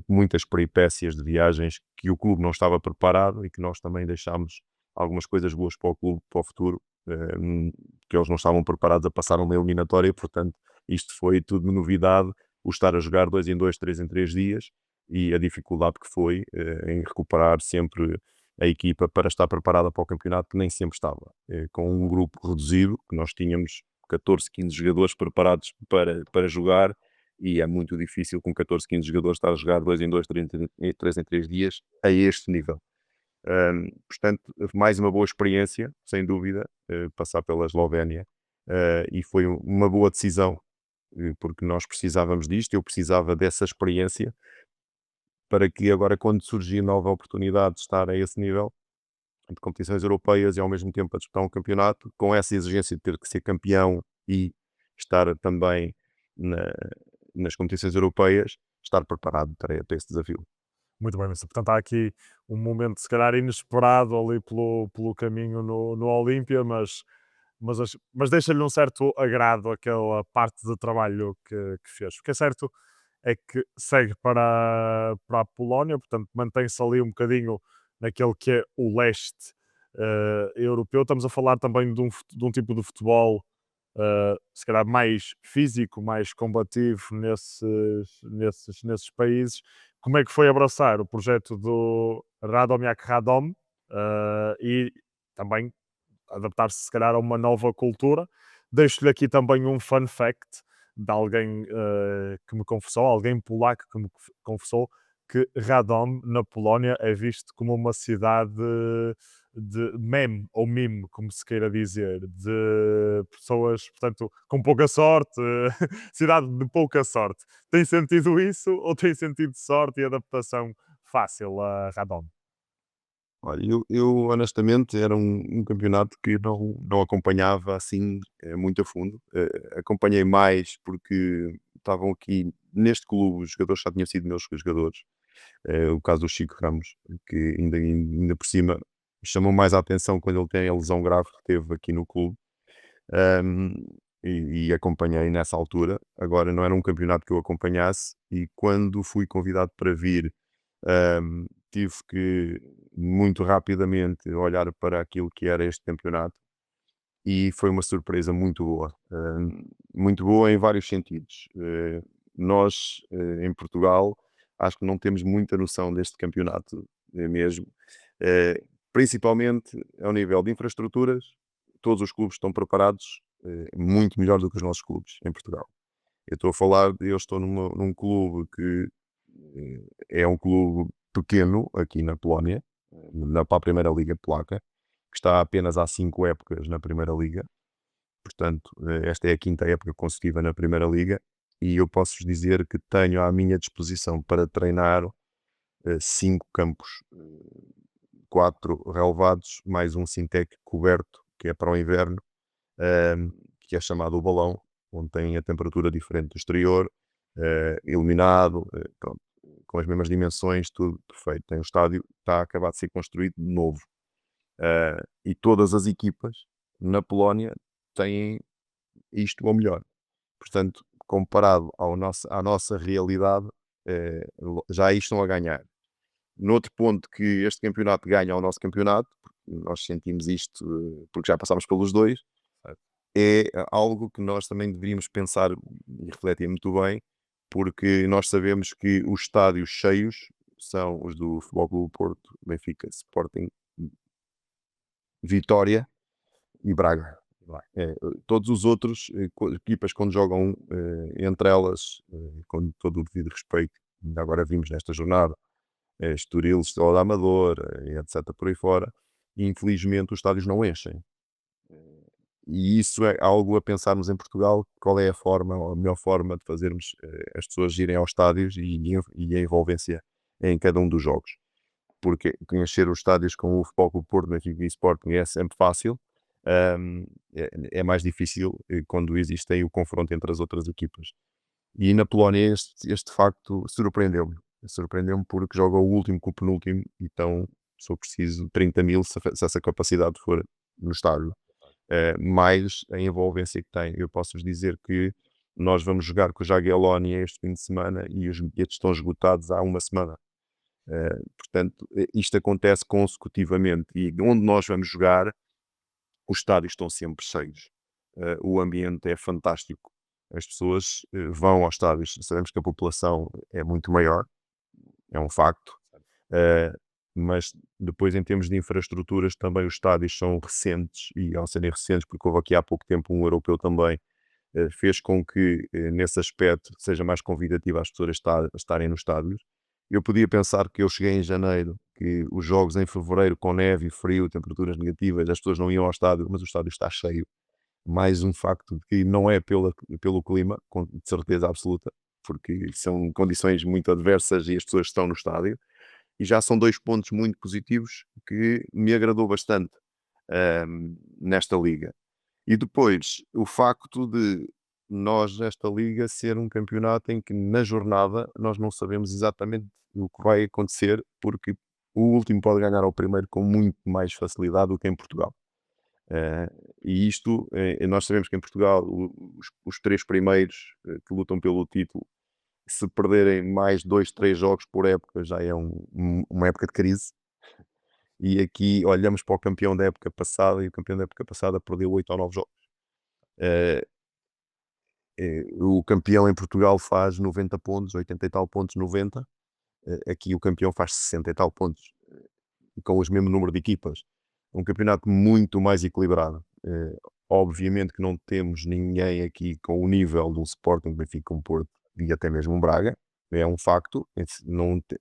muitas peripécias de viagens que o clube não estava preparado e que nós também deixámos algumas coisas boas para o clube, para o futuro, que eles não estavam preparados a passar uma eliminatória. Portanto, isto foi tudo novidade, o estar a jogar 2 em 2, 3 em 3 dias, e a dificuldade que foi em recuperar sempre a equipa para estar preparada para o campeonato, que nem sempre estava. Com um grupo reduzido, que nós tínhamos 14, 15 jogadores preparados para jogar, e é muito difícil com 14, 15 jogadores estar a jogar 2 em 2, 3 em 3 dias a este nível. Portanto, mais uma boa experiência, sem dúvida, passar pela Eslovénia, e foi uma boa decisão, porque nós precisávamos disto, eu precisava dessa experiência, para que agora, quando surgir nova oportunidade de estar a esse nível de competições europeias e ao mesmo tempo a disputar um campeonato, com essa exigência de ter que ser campeão e estar também nas competições europeias, estar preparado para esse desafio.
Muito bem, Missa. Portanto, há aqui um momento, se calhar, inesperado ali pelo caminho no Olímpia, mas deixa-lhe um certo agrado aquela parte de trabalho que fez. O que é certo é que segue para a Polónia, portanto, mantém-se ali um bocadinho naquele que é o leste europeu. Estamos a falar também de um tipo de futebol, se calhar mais físico, mais combativo nesses países. Como é que foi abraçar o projeto do Radomiak Radom e também adaptar-se, se calhar, a uma nova cultura? Deixo-lhe aqui também um fun fact de alguém que me confessou, alguém polaco que me confessou, que Radom, na Polónia, é visto como uma cidade de meme, ou mime, como se queira dizer, de pessoas, portanto, com pouca sorte, cidade de pouca sorte. Tem sentido isso ou tem sentido sorte e adaptação fácil a Radom?
Olha, eu honestamente era um campeonato que não acompanhava assim muito a fundo. Acompanhei mais porque estavam aqui neste clube, os jogadores já tinham sido meus jogadores. O caso do Chico Ramos, que ainda por cima chamou mais a atenção quando ele tem a lesão grave que teve aqui no clube. Ahm, e acompanhei nessa altura. Agora não era um campeonato que eu acompanhasse, e quando fui convidado para vir, tive que muito rapidamente olhar para aquilo que era este campeonato, e foi uma surpresa muito boa em vários sentidos. Nós, em Portugal, acho que não temos muita noção deste campeonato, mesmo, principalmente ao nível de infraestruturas. Todos os clubes estão preparados, muito melhor do que os nossos clubes em Portugal. Eu estou num clube que é um clube pequeno aqui na Polónia, para a Primeira Liga Polaca, que está apenas há 5 épocas na Primeira Liga. Portanto, esta é a quinta época consecutiva na Primeira Liga, e eu posso-vos dizer que tenho à minha disposição para treinar 5 campos, 4 relevados, mais um sintético coberto, que é para o inverno, que é chamado o balão, onde tem a temperatura diferente do exterior, iluminado, pronto, com as mesmas dimensões, tudo perfeito. Tem um estádio, está a acabar de ser construído de novo. E todas as equipas na Polónia têm isto ou melhor. Portanto, comparado à nossa realidade, já aí estão a ganhar. Noutro ponto que este campeonato ganha ao nosso campeonato, porque nós sentimos isto, porque já passámos pelos dois, é algo que nós também deveríamos pensar e refletir muito bem, porque nós sabemos que os estádios cheios são os do Futebol Clube do Porto, Benfica, Sporting, Vitória e Braga. Todos os outros equipas quando jogam entre elas, com todo o devido respeito, ainda agora vimos nesta jornada, Estoril, Estrela da Amador, etc. por aí fora, e infelizmente os estádios não enchem. E isso é algo a pensarmos em Portugal, qual é a forma, ou a melhor forma de fazermos as pessoas irem aos estádios e a envolvência em cada um dos jogos. Porque encher os estádios com o Futebol Clube do Porto, Benfica e Sporting é sempre fácil, é mais difícil quando existe aí o confronto entre as outras equipas. E na Polónia este facto surpreendeu-me. Surpreendeu-me porque joga o último com o penúltimo, então se for preciso 30.000 se essa capacidade for no estádio. Mais a envolvência que tem. Eu posso-vos dizer que nós vamos jogar com o Jagiellónia este fim de semana e os bilhetes estão esgotados há uma semana. Portanto, isto acontece consecutivamente e onde nós vamos jogar, os estádios estão sempre cheios. O ambiente é fantástico. As pessoas vão aos estádios. Sabemos que a população é muito maior, é um facto. Mas depois, em termos de infraestruturas, também os estádios são recentes e, ao serem recentes, porque houve aqui há pouco tempo um europeu também, fez com que, nesse aspecto, seja mais convidativo às pessoas estarem nos estádios. Eu podia pensar que eu cheguei em janeiro, que os jogos em fevereiro, com neve e frio, temperaturas negativas, as pessoas não iam ao estádio, mas o estádio está cheio. Mais um facto de que não é pelo clima, de certeza absoluta, porque são condições muito adversas e as pessoas estão no estádio. E já são 2 pontos muito positivos que me agradou bastante, nesta liga. E depois, o facto de nós, nesta liga, ser um campeonato em que na jornada nós não sabemos exatamente o que vai acontecer, porque o último pode ganhar ao primeiro com muito mais facilidade do que em Portugal. E isto, nós sabemos que em Portugal os 3 primeiros que lutam pelo título, se perderem mais 2, 3 jogos por época, já é uma época de crise. E aqui olhamos para o campeão da época passada e o campeão da época passada perdeu 8 ou 9 jogos. Eh, o campeão em Portugal faz 90 pontos, 80 e tal pontos, 90. Aqui o campeão faz 60 e tal pontos, com o mesmo número de equipas. Um campeonato muito mais equilibrado. Obviamente que não temos ninguém aqui com o nível do Sporting, Benfica, um Porto e até mesmo um Braga. É um facto,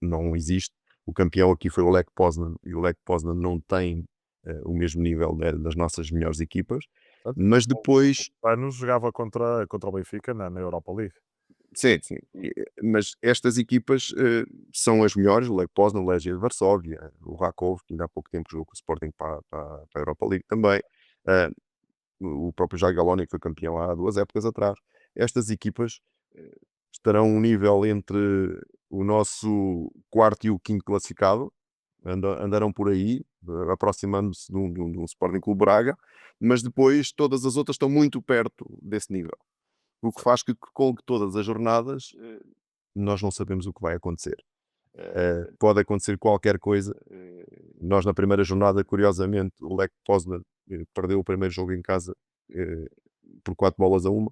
não existe. O campeão aqui foi o Lech Poznan e o Lech Poznan não tem o mesmo nível das nossas melhores equipas. Mas depois,
Anos jogava contra o Benfica na Europa League.
sim, sim. Mas estas equipas são as melhores, o Lech Poznan, o Legia de Varsóvia, o Rakov, que ainda há pouco tempo jogou com o Sporting para a Europa League também, o próprio Jagiellónia, que foi campeão há 2 épocas atrás. Estas equipas estarão um nível entre o nosso quarto e o quinto classificado, andarão por aí, aproximando-se de um Sporting Clube Braga, mas depois todas as outras estão muito perto desse nível. O que faz com que todas as jornadas nós não sabemos o que vai acontecer. Pode acontecer qualquer coisa. Nós na primeira jornada, curiosamente, o Lech Poznan perdeu o primeiro jogo em casa por 4-1.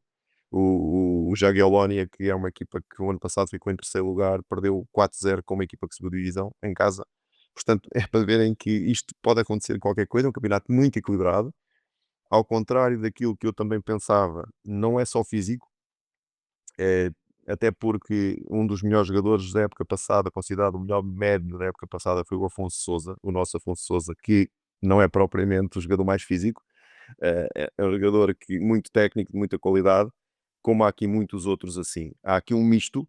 O Jagiellónia, que é uma equipa que o ano passado ficou em terceiro lugar, perdeu 4-0 com uma equipa que subiu divisão em casa. Portanto, é para verem que isto pode acontecer qualquer coisa, é um campeonato muito equilibrado. Ao contrário daquilo que eu também pensava, não é só físico, até porque um dos melhores jogadores da época passada, considerado o melhor médio da época passada, foi o Afonso Sousa, o nosso Afonso Sousa, que não é propriamente o jogador mais físico, é um jogador muito técnico, de muita qualidade, como há aqui muitos outros assim. Há aqui um misto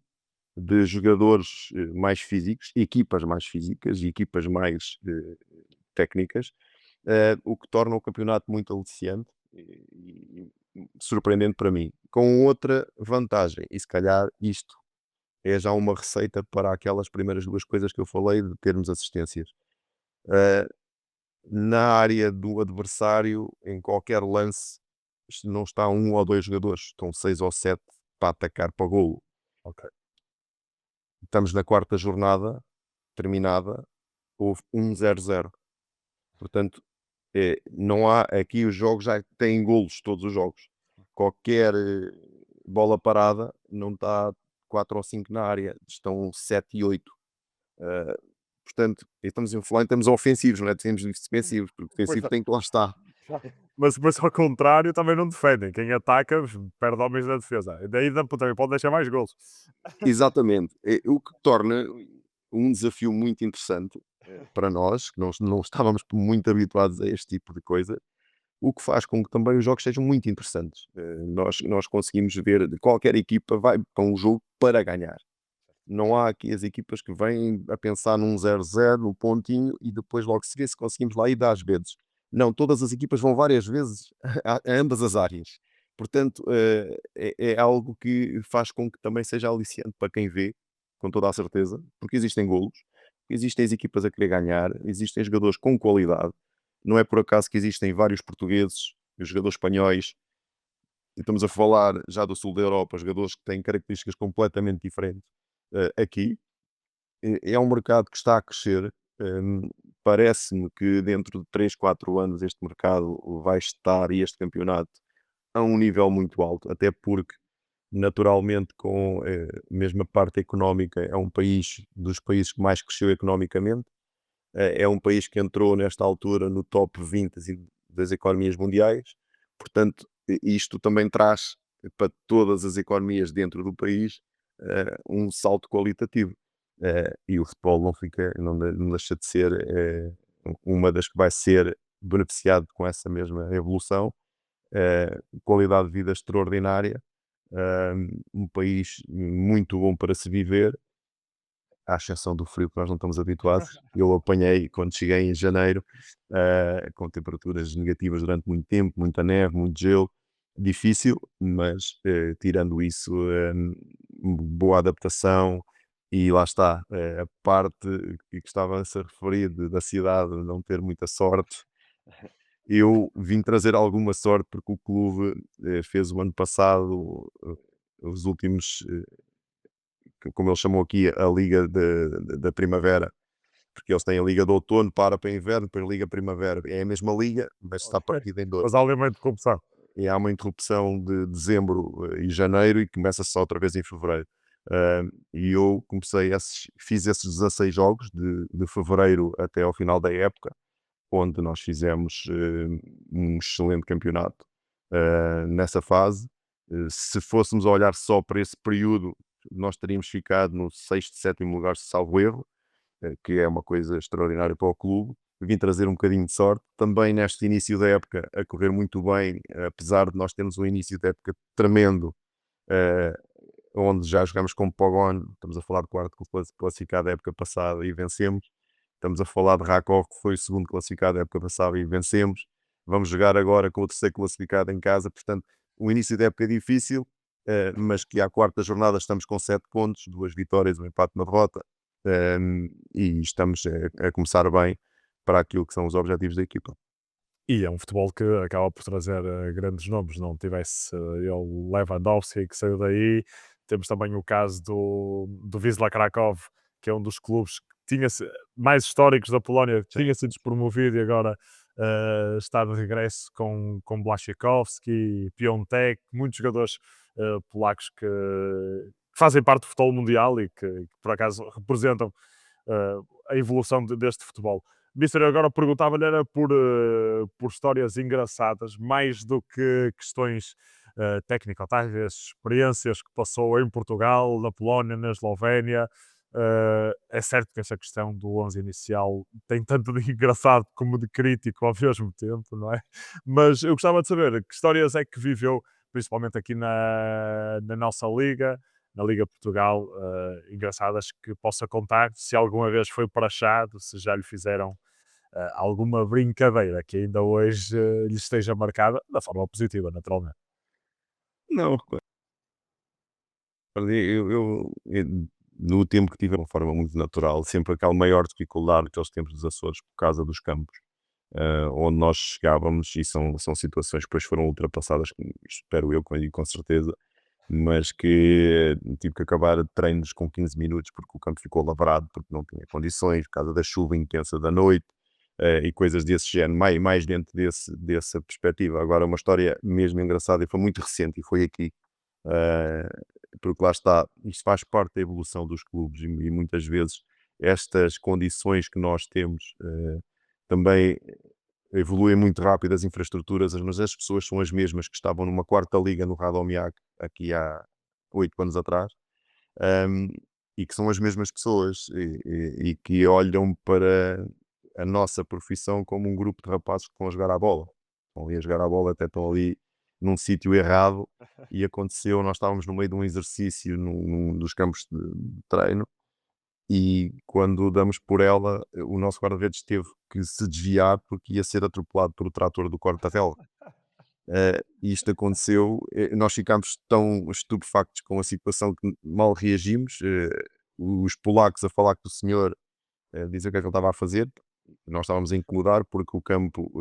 de jogadores mais físicos, equipas mais físicas e equipas mais técnicas, o que torna o campeonato muito aliciante e surpreendente para mim. Com outra vantagem, e se calhar isto é já uma receita para aquelas primeiras 2 coisas que eu falei de termos assistências. na área do adversário, em qualquer lance, não está um ou dois jogadores, estão 6 ou 7 para atacar para golo.
Ok.
Estamos na quarta jornada, terminada, houve 1-0-0. Portanto, não há aqui os jogos já têm golos, todos os jogos. Qualquer bola parada não está 4 ou 5 na área, estão 7 e 8. Eh, portanto, estamos a falar em termos ofensivos, não é? Temos defensivos, porque
Pois
defensivo
é.
tem que lá estar.
Mas ao contrário também não defendem. Quem ataca perde homens da defesa. Daí também pode deixar mais gols.
Exatamente. O que torna um desafio muito interessante para nós, que não estávamos muito habituados a este tipo de coisa, o que faz com que também os jogos sejam muito interessantes. Nós conseguimos ver de qualquer equipa vai para um jogo para ganhar. Não há aqui as equipas que vêm a pensar num 0-0, no pontinho, e depois logo se vê se conseguimos lá ir dar às vezes. Não, todas as equipas vão várias vezes a ambas as áreas. Portanto, é algo que faz com que também seja aliciante para quem vê, com toda a certeza, porque existem golos, existem as equipas a querer ganhar, existem jogadores com qualidade. Não é por acaso que existem vários portugueses, os jogadores espanhóis, e estamos a falar já do sul da Europa, jogadores que têm características completamente diferentes aqui. É um mercado que está a crescer. Parece-me que dentro de 3, 4 anos este mercado vai estar e este campeonato a um nível muito alto, até porque naturalmente com mesmo a parte económica é um país dos países que mais cresceu economicamente, é um país que entrou nesta altura no top 20 assim, das economias mundiais, portanto isto também traz para todas as economias dentro do país um salto qualitativo. E o futebol não deixa de ser uma das que vai ser beneficiado com essa mesma evolução. Qualidade de vida extraordinária, um país muito bom para se viver, à exceção do frio que nós não estamos habituados. Eu apanhei quando cheguei em janeiro, com temperaturas negativas durante muito tempo, muita neve, muito gelo, difícil, mas tirando isso, boa adaptação. E lá está, a parte que estava a ser referida da cidade não ter muita sorte. Eu vim trazer alguma sorte porque o clube fez o ano passado os últimos, como eles chamam aqui, a Liga da Primavera, porque eles têm a Liga do Outono, para Inverno, depois Liga Primavera. É a mesma liga, mas está
Ok.
partida em dois.
Mas há ali uma interrupção.
E há uma interrupção de dezembro e janeiro e começa só outra vez em fevereiro. E eu fiz esses 16 jogos de fevereiro até ao final da época, onde nós fizemos um excelente campeonato nessa fase. Se fôssemos olhar só para esse período, nós teríamos ficado no sexto, sétimo lugar, salvo erro, que é uma coisa extraordinária para o clube. Vim trazer um bocadinho de sorte. Também neste início da época, a correr muito bem, apesar de nós termos um início da época tremendo, eh, onde já jogamos com Pogon, estamos a falar de quarto classificado da época passada e vencemos. Estamos a falar de Rakov, que foi o segundo classificado da época passada e vencemos. Vamos jogar agora com o terceiro classificado em casa, portanto, o início da época é difícil, mas que à quarta jornada estamos com 7 pontos, 2 vitórias, um empate, uma derrota, e estamos a começar bem para aquilo que são os objetivos da equipa.
E é um futebol que acaba por trazer grandes nomes. Não tivesse ele Lewandowski que saiu daí. Temos também o caso do Wisla Krakow, que é um dos clubes que mais históricos da Polónia, que tinha sido despromovido e agora está de regresso com Błaszczykowski, Piątek, muitos jogadores polacos que fazem parte do futebol mundial e que por acaso representam a evolução deste futebol. Mister, eu agora perguntava-lhe era por histórias engraçadas, mais do que questões técnico-táticas, experiências que passou em Portugal, na Polónia, na Eslovénia. É certo que essa questão do 11 inicial tem tanto de engraçado como de crítico ao mesmo tempo, não é? Mas eu gostava de saber que histórias é que viveu, principalmente aqui na nossa liga, na Liga Portugal, engraçadas que possa contar, se alguma vez foi prachado, se já lhe fizeram alguma brincadeira que ainda hoje lhe esteja marcada, da forma positiva, naturalmente.
Não, no tempo que tive, de uma forma muito natural, sempre aquela maior dificuldade, aqueles tempos dos Açores, por causa dos campos. onde nós chegávamos, e são situações que depois foram ultrapassadas, espero eu, com certeza, mas que tive que acabar treinos com 15 minutos porque o campo ficou lavrado, porque não tinha condições, por causa da chuva intensa da noite, e coisas desse género, mais dentro dessa perspectiva. Agora, uma história mesmo engraçada, e foi muito recente, e foi aqui, eh, porque lá está, isto faz parte da evolução dos clubes, e muitas vezes estas condições que nós temos também evoluem muito rápido as infraestruturas, mas as pessoas são as mesmas que estavam numa quarta liga no Radomiak aqui há 8 anos atrás, hum, e que são as mesmas pessoas e que olham para a nossa profissão como um grupo de rapazes que estão a jogar à bola. Estão ali a jogar à bola, até estão ali num sítio errado, e aconteceu, nós estávamos no meio de um exercício num dos campos de treino, e quando damos por ela, o nosso guarda-redes teve que se desviar porque ia ser atropelado por o trator do corta-relva. E isto aconteceu, nós ficámos tão estupefactos com a situação que mal reagimos. Os polacos a falar com o senhor, dizer o que é que ele estava a fazer. Nós estávamos a incomodar porque o campo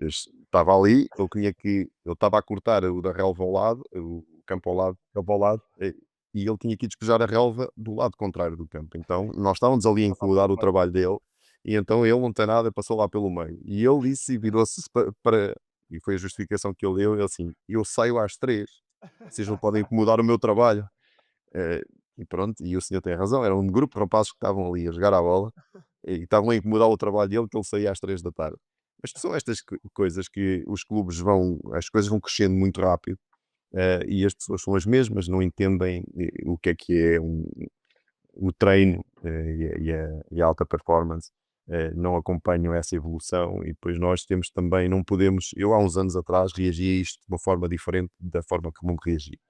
estava ali, ele estava a cortar o da relva ao lado, o campo ao lado, e ele tinha que ir despejar a relva do lado contrário do campo. Então nós estávamos ali a incomodar o trabalho dele, e então ele não tem nada, passou lá pelo meio. E ele disse e virou-se para, e foi a justificação que ele deu, ele assim: eu saio às 3, vocês não podem incomodar o meu trabalho. Eh, e pronto, e o senhor tem razão, era um grupo de rapazes que estavam ali a jogar à bola, e estavam a incomodar o trabalho dele, que ele saía às 3 da tarde. Mas são estas coisas que os clubes as coisas vão crescendo muito rápido, e as pessoas são as mesmas, não entendem o que é o treino, e a alta performance, não acompanham essa evolução, e depois nós temos também, não podemos, eu há uns anos atrás reagi a isto de uma forma diferente da forma como reagi.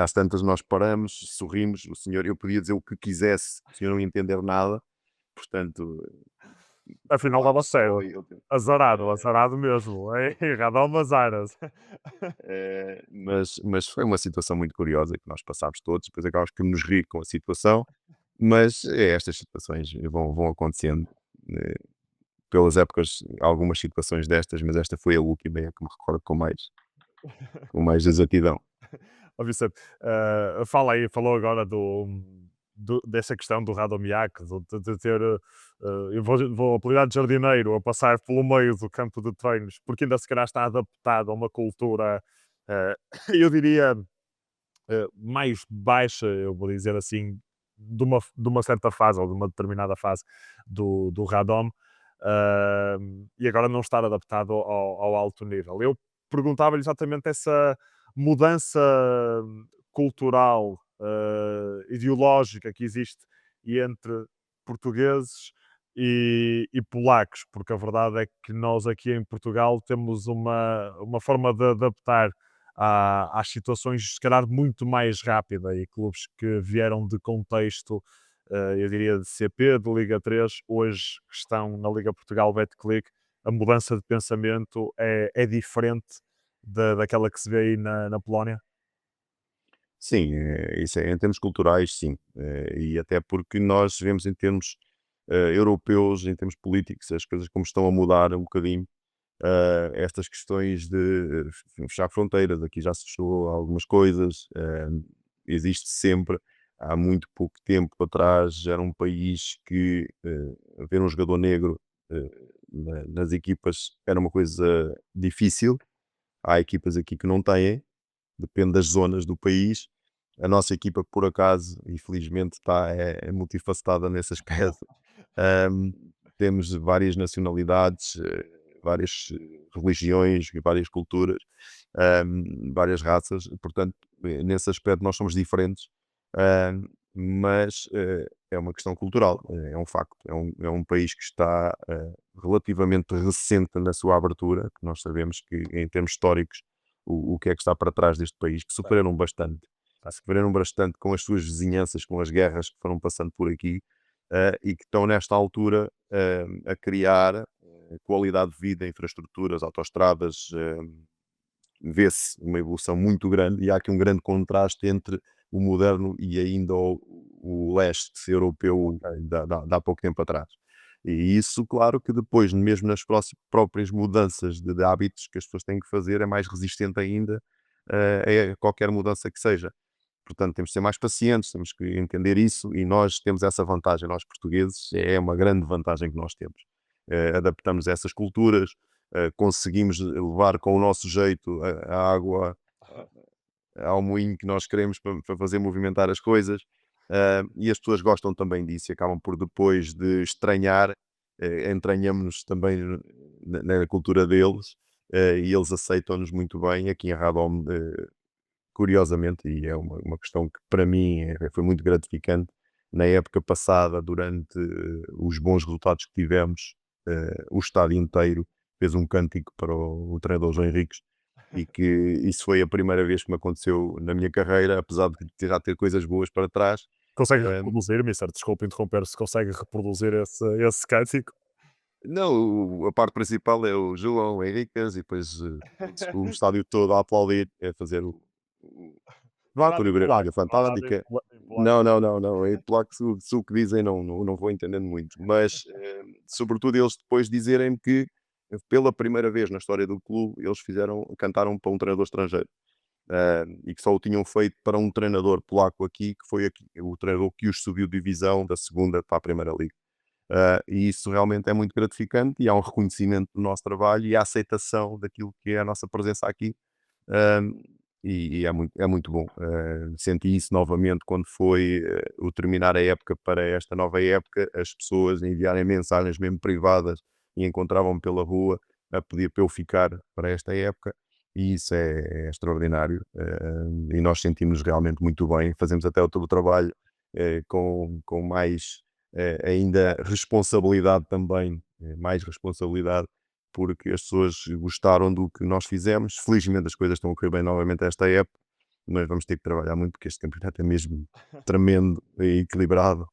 Às tantas nós paramos, sorrimos, o senhor, eu podia dizer o que quisesse, o senhor não ia entender nada, portanto,
Afinal
lá
dava
só
certo.
eu.
Azarado mesmo. É errado as aras.
Mas foi uma situação muito curiosa que nós passámos todos, depois acabámos por nos rir com a situação, mas estas situações vão acontecendo, eh, pelas épocas, algumas situações destas, mas esta foi a última, é que me recordo com mais exatidão.
Ó Vicente, fala aí, falou agora dessa questão do Radomiak, de ter, eu vou apelidar de jardineiro, a passar pelo meio do campo de treinos, porque ainda se calhar está adaptado a uma cultura, eh, eu diria, mais baixa, eu vou dizer assim, de uma certa fase ou de uma determinada fase do Radom, e agora não estar adaptado ao alto nível. Eu perguntava-lhe exatamente essa mudança cultural, ideológica que existe entre portugueses e polacos, porque a verdade é que nós aqui em Portugal temos uma forma de adaptar às situações, se calhar, muito mais rápida, e clubes que vieram de contexto, eu diria, de CP, de Liga 3, hoje que estão na Liga Portugal Betclic, a mudança de pensamento é diferente daquela que se vê aí na Polónia?
Sim, isso é em termos culturais, sim, e até porque nós vemos em termos, europeus, em termos políticos, as coisas como estão a mudar um bocadinho, estas questões de fechar fronteiras, aqui já se fechou algumas coisas, existe sempre. Há muito pouco tempo atrás era um país que ver um jogador negro nas equipas era uma coisa difícil. Há equipas aqui que não têm, depende das zonas do país. A nossa equipa, por acaso, infelizmente, é multifacetada nesse aspecto. Ahm, Temos várias nacionalidades, várias religiões e várias culturas, várias raças, portanto, nesse aspecto nós somos diferentes, mas é uma questão cultural, é um facto. É um país que está relativamente recente na sua abertura, que nós sabemos que, em termos históricos, o que é que está para trás deste país, que
Certo,
sofreram bastante.
certo.
Sofreram bastante com as suas vizinhanças, com as guerras que foram passando por aqui, e que estão nesta altura a criar qualidade de vida, infraestruturas, autoestradas, vê-se uma evolução muito grande, e há aqui um grande contraste entre o moderno e ainda o leste europeu
Ok.
de há pouco tempo atrás. E isso, claro que depois, mesmo nas próprias mudanças de hábitos que as pessoas têm que fazer, é mais resistente ainda a qualquer mudança que seja. Portanto, temos de ser mais pacientes, temos que entender isso e nós temos essa vantagem, nós portugueses, é uma grande vantagem que nós temos. Adaptamos a essas culturas, conseguimos levar com o nosso jeito a água ao moinho que nós queremos para fazer movimentar as coisas. E as pessoas gostam também disso e acabam por depois de estranhar, entranhamos-nos também na cultura deles, e eles aceitam-nos muito bem. Aqui em Radom, curiosamente, e é uma questão que para mim foi muito gratificante, na época passada, durante os bons resultados que tivemos, o estádio inteiro fez um cântico para o treinador João Henriques, e que isso foi a primeira vez que me aconteceu na minha carreira, apesar de já ter coisas boas para trás.
Consegue
Hum,
reproduzir, Mister? Desculpe interromper, se consegue reproduzir esse cântico?
não, a parte principal é o João Henriques e depois o estádio todo a aplaudir, a fazer o
Não há nada em
coreografia
polaco, não há nada
fantástica.
em polaco.
Não, não, não, não. Em polaco, se o que dizem, não vou entendendo muito. Mas, sobretudo, eles depois dizerem que, pela primeira vez na história do clube, eles cantaram para um treinador estrangeiro. E que só o tinham feito para um treinador polaco aqui, que foi aqui, o treinador que os subiu de divisão da segunda para a Primeira Liga. E isso realmente é muito gratificante e há um reconhecimento do nosso trabalho e a aceitação daquilo que é a nossa presença aqui. Hum, e é muito bom. Senti isso novamente quando foi o terminar a época para esta nova época, as pessoas enviarem mensagens mesmo privadas e encontravam-me pela rua a pedir para eu ficar para esta época, e isso é extraordinário. E nós sentimos realmente muito bem, fazemos até o todo o trabalho com mais ainda responsabilidade também, mais responsabilidade, porque as pessoas gostaram do que nós fizemos. Felizmente as coisas estão a correr bem novamente esta época, mas vamos ter que trabalhar muito porque este campeonato é mesmo tremendo e equilibrado.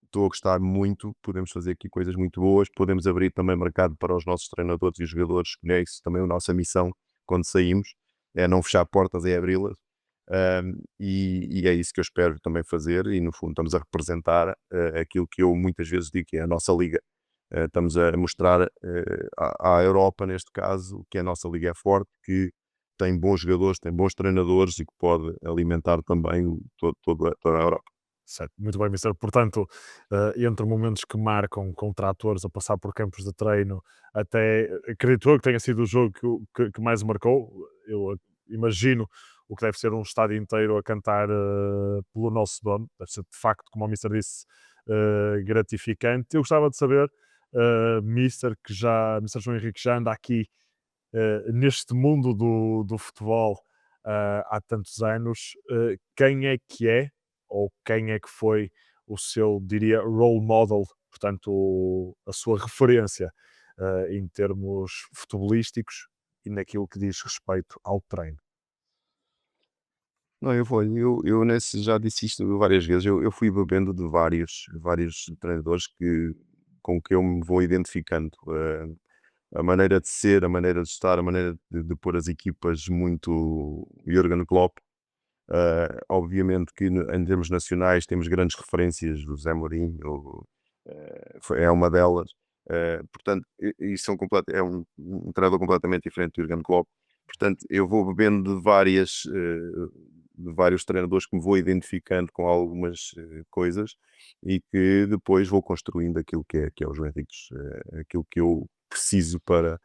Estou a gostar muito, podemos fazer aqui coisas muito boas, podemos abrir também mercado para os nossos treinadores e os jogadores, que é isso também a nossa missão quando saímos, é não fechar portas, é abri-las. E é isso que eu espero também fazer e no fundo estamos a representar aquilo que eu muitas vezes digo que é a nossa liga. Estamos a mostrar à Europa, neste caso, que a nossa liga é forte, que tem bons jogadores, tem bons treinadores e que pode alimentar também toda a Europa.
Certo, muito bem, Mister. Portanto, entre momentos que marcam com tratores a passar por campos de treino, até acredito eu que tenha sido o jogo que mais o marcou. Eu imagino o que deve ser um estádio inteiro a cantar pelo nosso dono. Deve ser de facto, como o Mister disse, gratificante. Eu gostava de saber, Mister, Mister João Henrique já anda aqui neste mundo do futebol há tantos anos, quem é que é, ou quem é que foi o seu, diria, role model, portanto, a sua referência em termos futebolísticos e naquilo que diz respeito ao treino?
Não, eu nesse já disse isto várias vezes, eu fui bebendo de vários treinadores com que eu me vou identificando. A maneira de ser, a maneira de estar, a maneira de pôr as equipas muito Jürgen Klopp. Obviamente que em termos nacionais temos grandes referências, o Zé Mourinho é uma delas. Portanto, é um treinador completamente diferente do Jürgen Klopp. Portanto, eu vou bebendo de vários treinadores que me vou identificando com algumas coisas e que depois vou construindo aquilo que é o João Henriques, aquilo que eu preciso para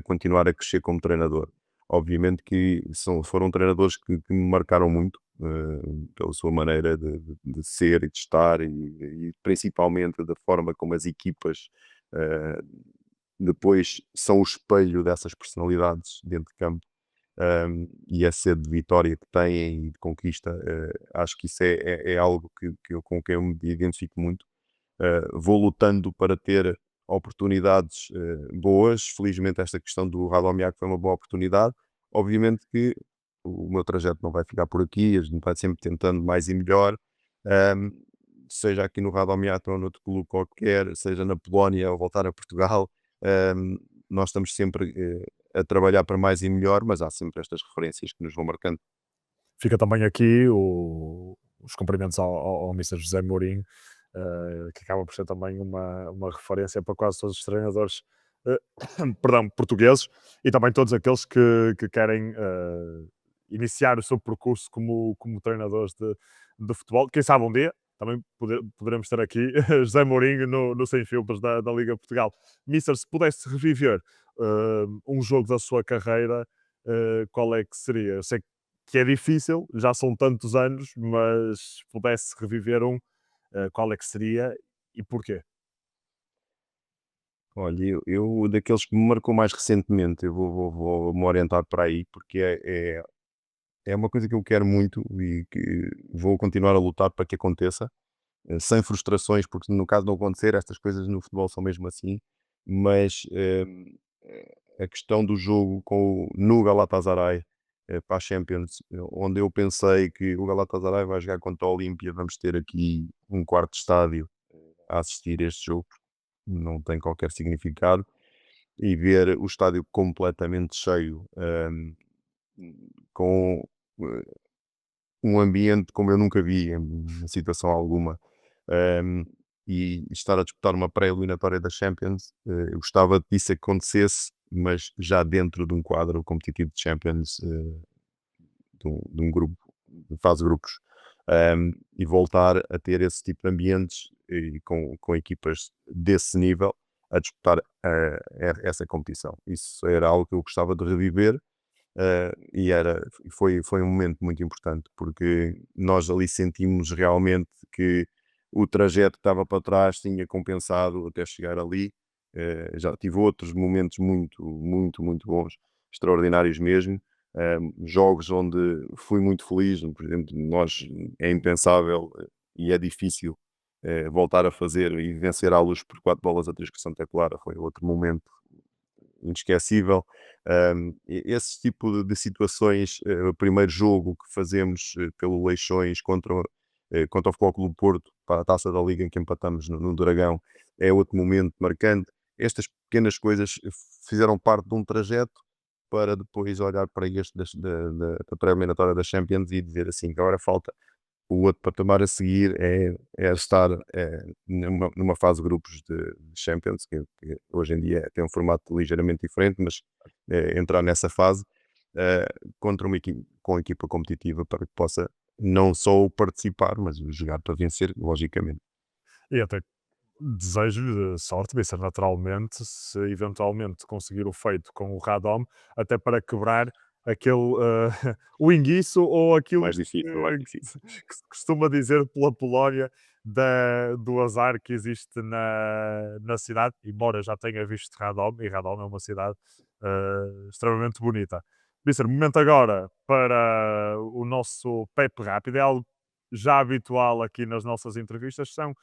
continuar a crescer como treinador. Obviamente que foram treinadores que me marcaram muito, pela sua maneira de ser e de estar e principalmente da forma como as equipas, eh, depois são o espelho dessas personalidades dentro de campo. E a sede de vitória que têm e de conquista, acho que isso é algo com que eu me identifico muito. Vou lutando para ter oportunidades boas. Felizmente, esta questão do Radomiac foi uma boa oportunidade. Obviamente que o meu trajeto não vai ficar por aqui, a gente vai sempre tentando mais e melhor, ahm, seja aqui no Radomiac ou noutro clube qualquer, seja na Polónia ou voltar a Portugal. ahm, Nós estamos sempre a trabalhar para mais e melhor, mas há sempre estas referências que nos vão marcando.
Fica também aqui os cumprimentos ao Mister José Mourinho, que acaba por ser também uma referência para quase todos os treinadores eh, perdão, portugueses e também todos aqueles que querem iniciar o seu percurso como treinadores de futebol. Quem sabe um dia também poderemos ter aqui José Mourinho no Sem Filtros da Liga Portugal. Mister, se pudesse reviver um jogo da sua carreira, qual é que seria? Eu sei que é difícil, já são tantos anos, mas se pudesse reviver um, qual é que seria e porquê?
Olha, eu daqueles que me marcou mais recentemente, eu vou me orientar para aí, porque é uma coisa que eu quero muito e que vou continuar a lutar para que aconteça, sem frustrações, porque no caso de não acontecer, estas coisas no futebol são mesmo assim, mas a questão do jogo no Galatasaray para a Champions, onde eu pensei que o Galatasaray vai jogar contra o Olímpia, vamos ter aqui um quarto estádio a assistir a este jogo, não tem qualquer significado, e ver o estádio completamente cheio, com um ambiente como eu nunca vi em situação alguma, hum, e estar a disputar uma pré-eliminatória da Champions, eu gostava que isso acontecesse, mas já dentro de um quadro competitivo de Champions, de um grupo, de fase de grupos, e voltar a ter esse tipo de ambientes e com equipas desse nível a disputar essa competição. Isso era algo que eu gostava de reviver. E foi um momento muito importante, porque nós ali sentimos realmente que o trajeto que estava para trás tinha compensado até chegar ali. Já tive outros momentos muito, muito, muito bons, extraordinários mesmo. Jogos onde fui muito feliz, por exemplo, nós é impensável e é difícil voltar a fazer e vencer à Luz por 4 bolas a 3 com Santa Clara. Foi outro momento inesquecível. Esse tipo de situações, o primeiro jogo que fazemos pelo Leixões contra o Futebol Clube do Porto, para a Taça da Liga em que empatamos no Dragão, é outro momento marcante. Estas pequenas coisas fizeram parte de um trajeto para depois olhar para este da pré-eliminatória da Champions e dizer assim, que agora falta o outro patamar a seguir é estar numa fase de grupos de Champions, que hoje em dia tem um formato ligeiramente diferente, mas entrar nessa fase eh, contra uma equipe, com equipa competitiva para que possa não só participar, mas jogar para vencer, logicamente.
E até desejo-lhe sorte, vai ser naturalmente, se eventualmente conseguir o feito com o Radom, até para quebrar aquele o inguiço ou aquilo
Mais difícil, mais difícil.
que se costuma dizer pela Polónia do azar que existe na cidade, embora já tenha visto Radom, e Radom é uma cidade extremamente bonita. Mister, momento agora para o nosso PEP rápido, é algo já habitual aqui nas nossas entrevistas, são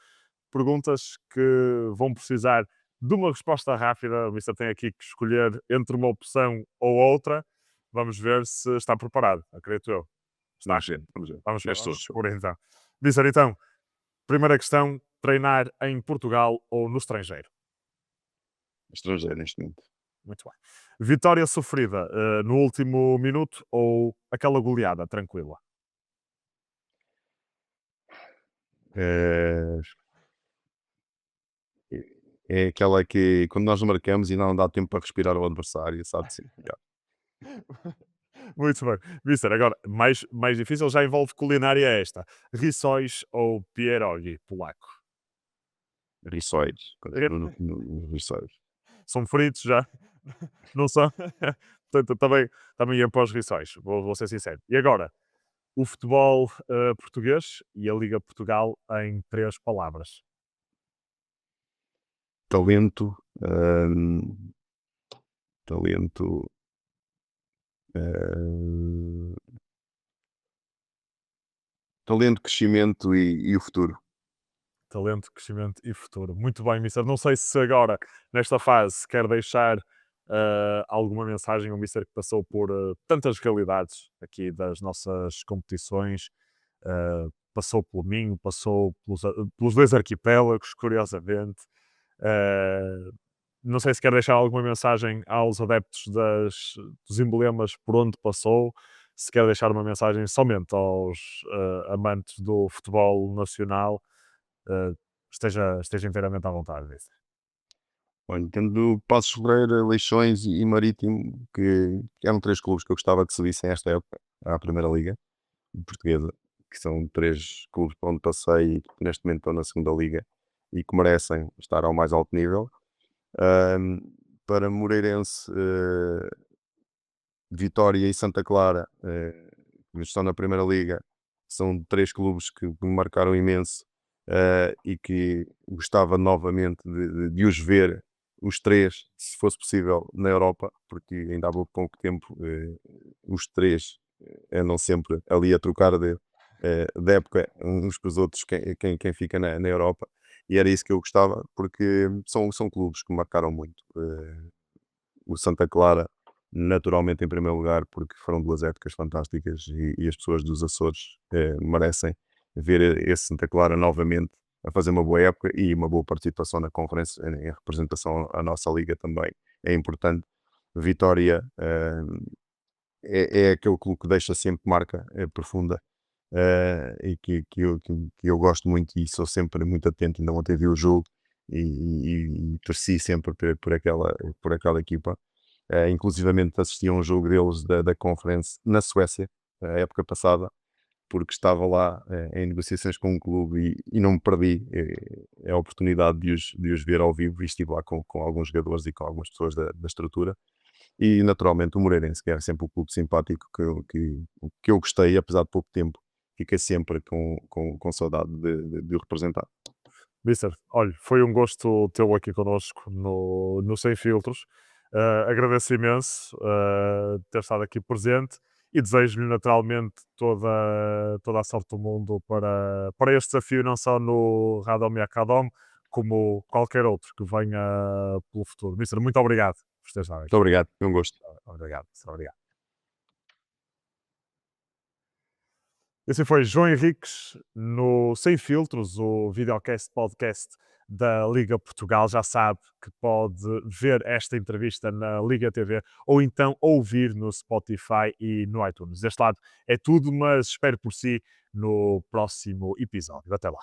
perguntas que vão precisar de uma resposta rápida. O Mister tem aqui que escolher entre uma opção ou outra. Vamos ver se está preparado, acredito eu. Está.
Vamos ver, vamos ver.
Vamos,
Já estou.
vamos por então. Mister, então, primeira questão: treinar em Portugal ou no estrangeiro?
Estrangeiro neste momento.
Muito bem. Vitória sofrida no último minuto ou aquela goleada tranquila?
Eh, é aquela que quando nós marcamos e não dá tempo para respirar o adversário, sabe sempre melhor.
Muito bem. Mister, agora, mais difícil, já envolve culinária esta. Rissóis ou pierogi polaco?
Rissóis, continuo nos rissóis.
São fritos já? Não são? Portanto, também ia para os rissóis, vou ser sincero. E agora, o futebol português e a Liga Portugal em 3 palavras.
Talento, talento, hum, talento, crescimento e o futuro.
Talento, crescimento e futuro. Muito bem, Mister. Não sei se agora, nesta fase, quer deixar alguma mensagem ao Mister que passou por tantas realidades aqui das nossas competições. Passou pelo Minho, passou pelos 2 arquipélagos, curiosamente. Uh, não sei se quer deixar alguma mensagem aos adeptos dos emblemas por onde passou, se quer deixar uma mensagem somente aos amantes do futebol nacional. Uh, esteja inteiramente à vontade disso.
Olha, tendo Passos Ferreira, Leixões e Marítimo, que eram 3 clubes que eu gostava que subissem esta época à Primeira Liga Portuguesa, que são 3 clubes por onde passei e que neste momento estão na segunda liga e que merecem estar ao mais alto nível. Ahm, para Moreirense, Vitória e Santa Clara, que estão na Primeira Liga, são 3 clubes que me marcaram imenso, e que gostava novamente de os ver, os 3, se fosse possível, na Europa, porque ainda há pouco tempo, os 3 andam sempre ali a trocar de época uns com os outros, quem fica na Europa, e era isso que eu gostava, porque são clubes que me marcaram muito. O Santa Clara, naturalmente em primeiro lugar, porque foram 2 épocas fantásticas e as pessoas dos Açores merecem ver esse Santa Clara novamente a fazer uma boa época e uma boa participação na conferência, em representação à nossa liga também é importante. Vitória é aquele clube que deixa sempre marca profunda, e que eu gosto muito e sou sempre muito atento. Ainda ontem vi o jogo e torci sempre por aquela equipa. Inclusivamente assisti a um jogo deles da Conference na Suécia, a época passada, porque estava lá em negociações com um clube e não me perdi a oportunidade de os ver ao vivo, e estive lá com alguns jogadores e com algumas pessoas da estrutura. E naturalmente o Moreirense, que era sempre um clube simpático que eu gostei, apesar de pouco tempo, fiquei sempre com saudade de o representar.
Mister, olha, foi um gosto tê-lo aqui connosco no Sem Filtros. Agradeço imenso ter estado aqui presente e desejo-lhe naturalmente toda a sorte do mundo para este desafio, não só no Radomi Academy, como qualquer outro que venha pelo futuro. Mister, muito obrigado por ter estado
Muito
aqui.
obrigado, foi um gosto.
Obrigado, mister, obrigado. Esse foi João Henriques no Sem Filtros, o videocast podcast da Liga Portugal. Já sabe que pode ver esta entrevista na Liga TV ou então ouvir no Spotify e no iTunes. Deste lado é tudo, mas espero por si no próximo episódio. Até lá.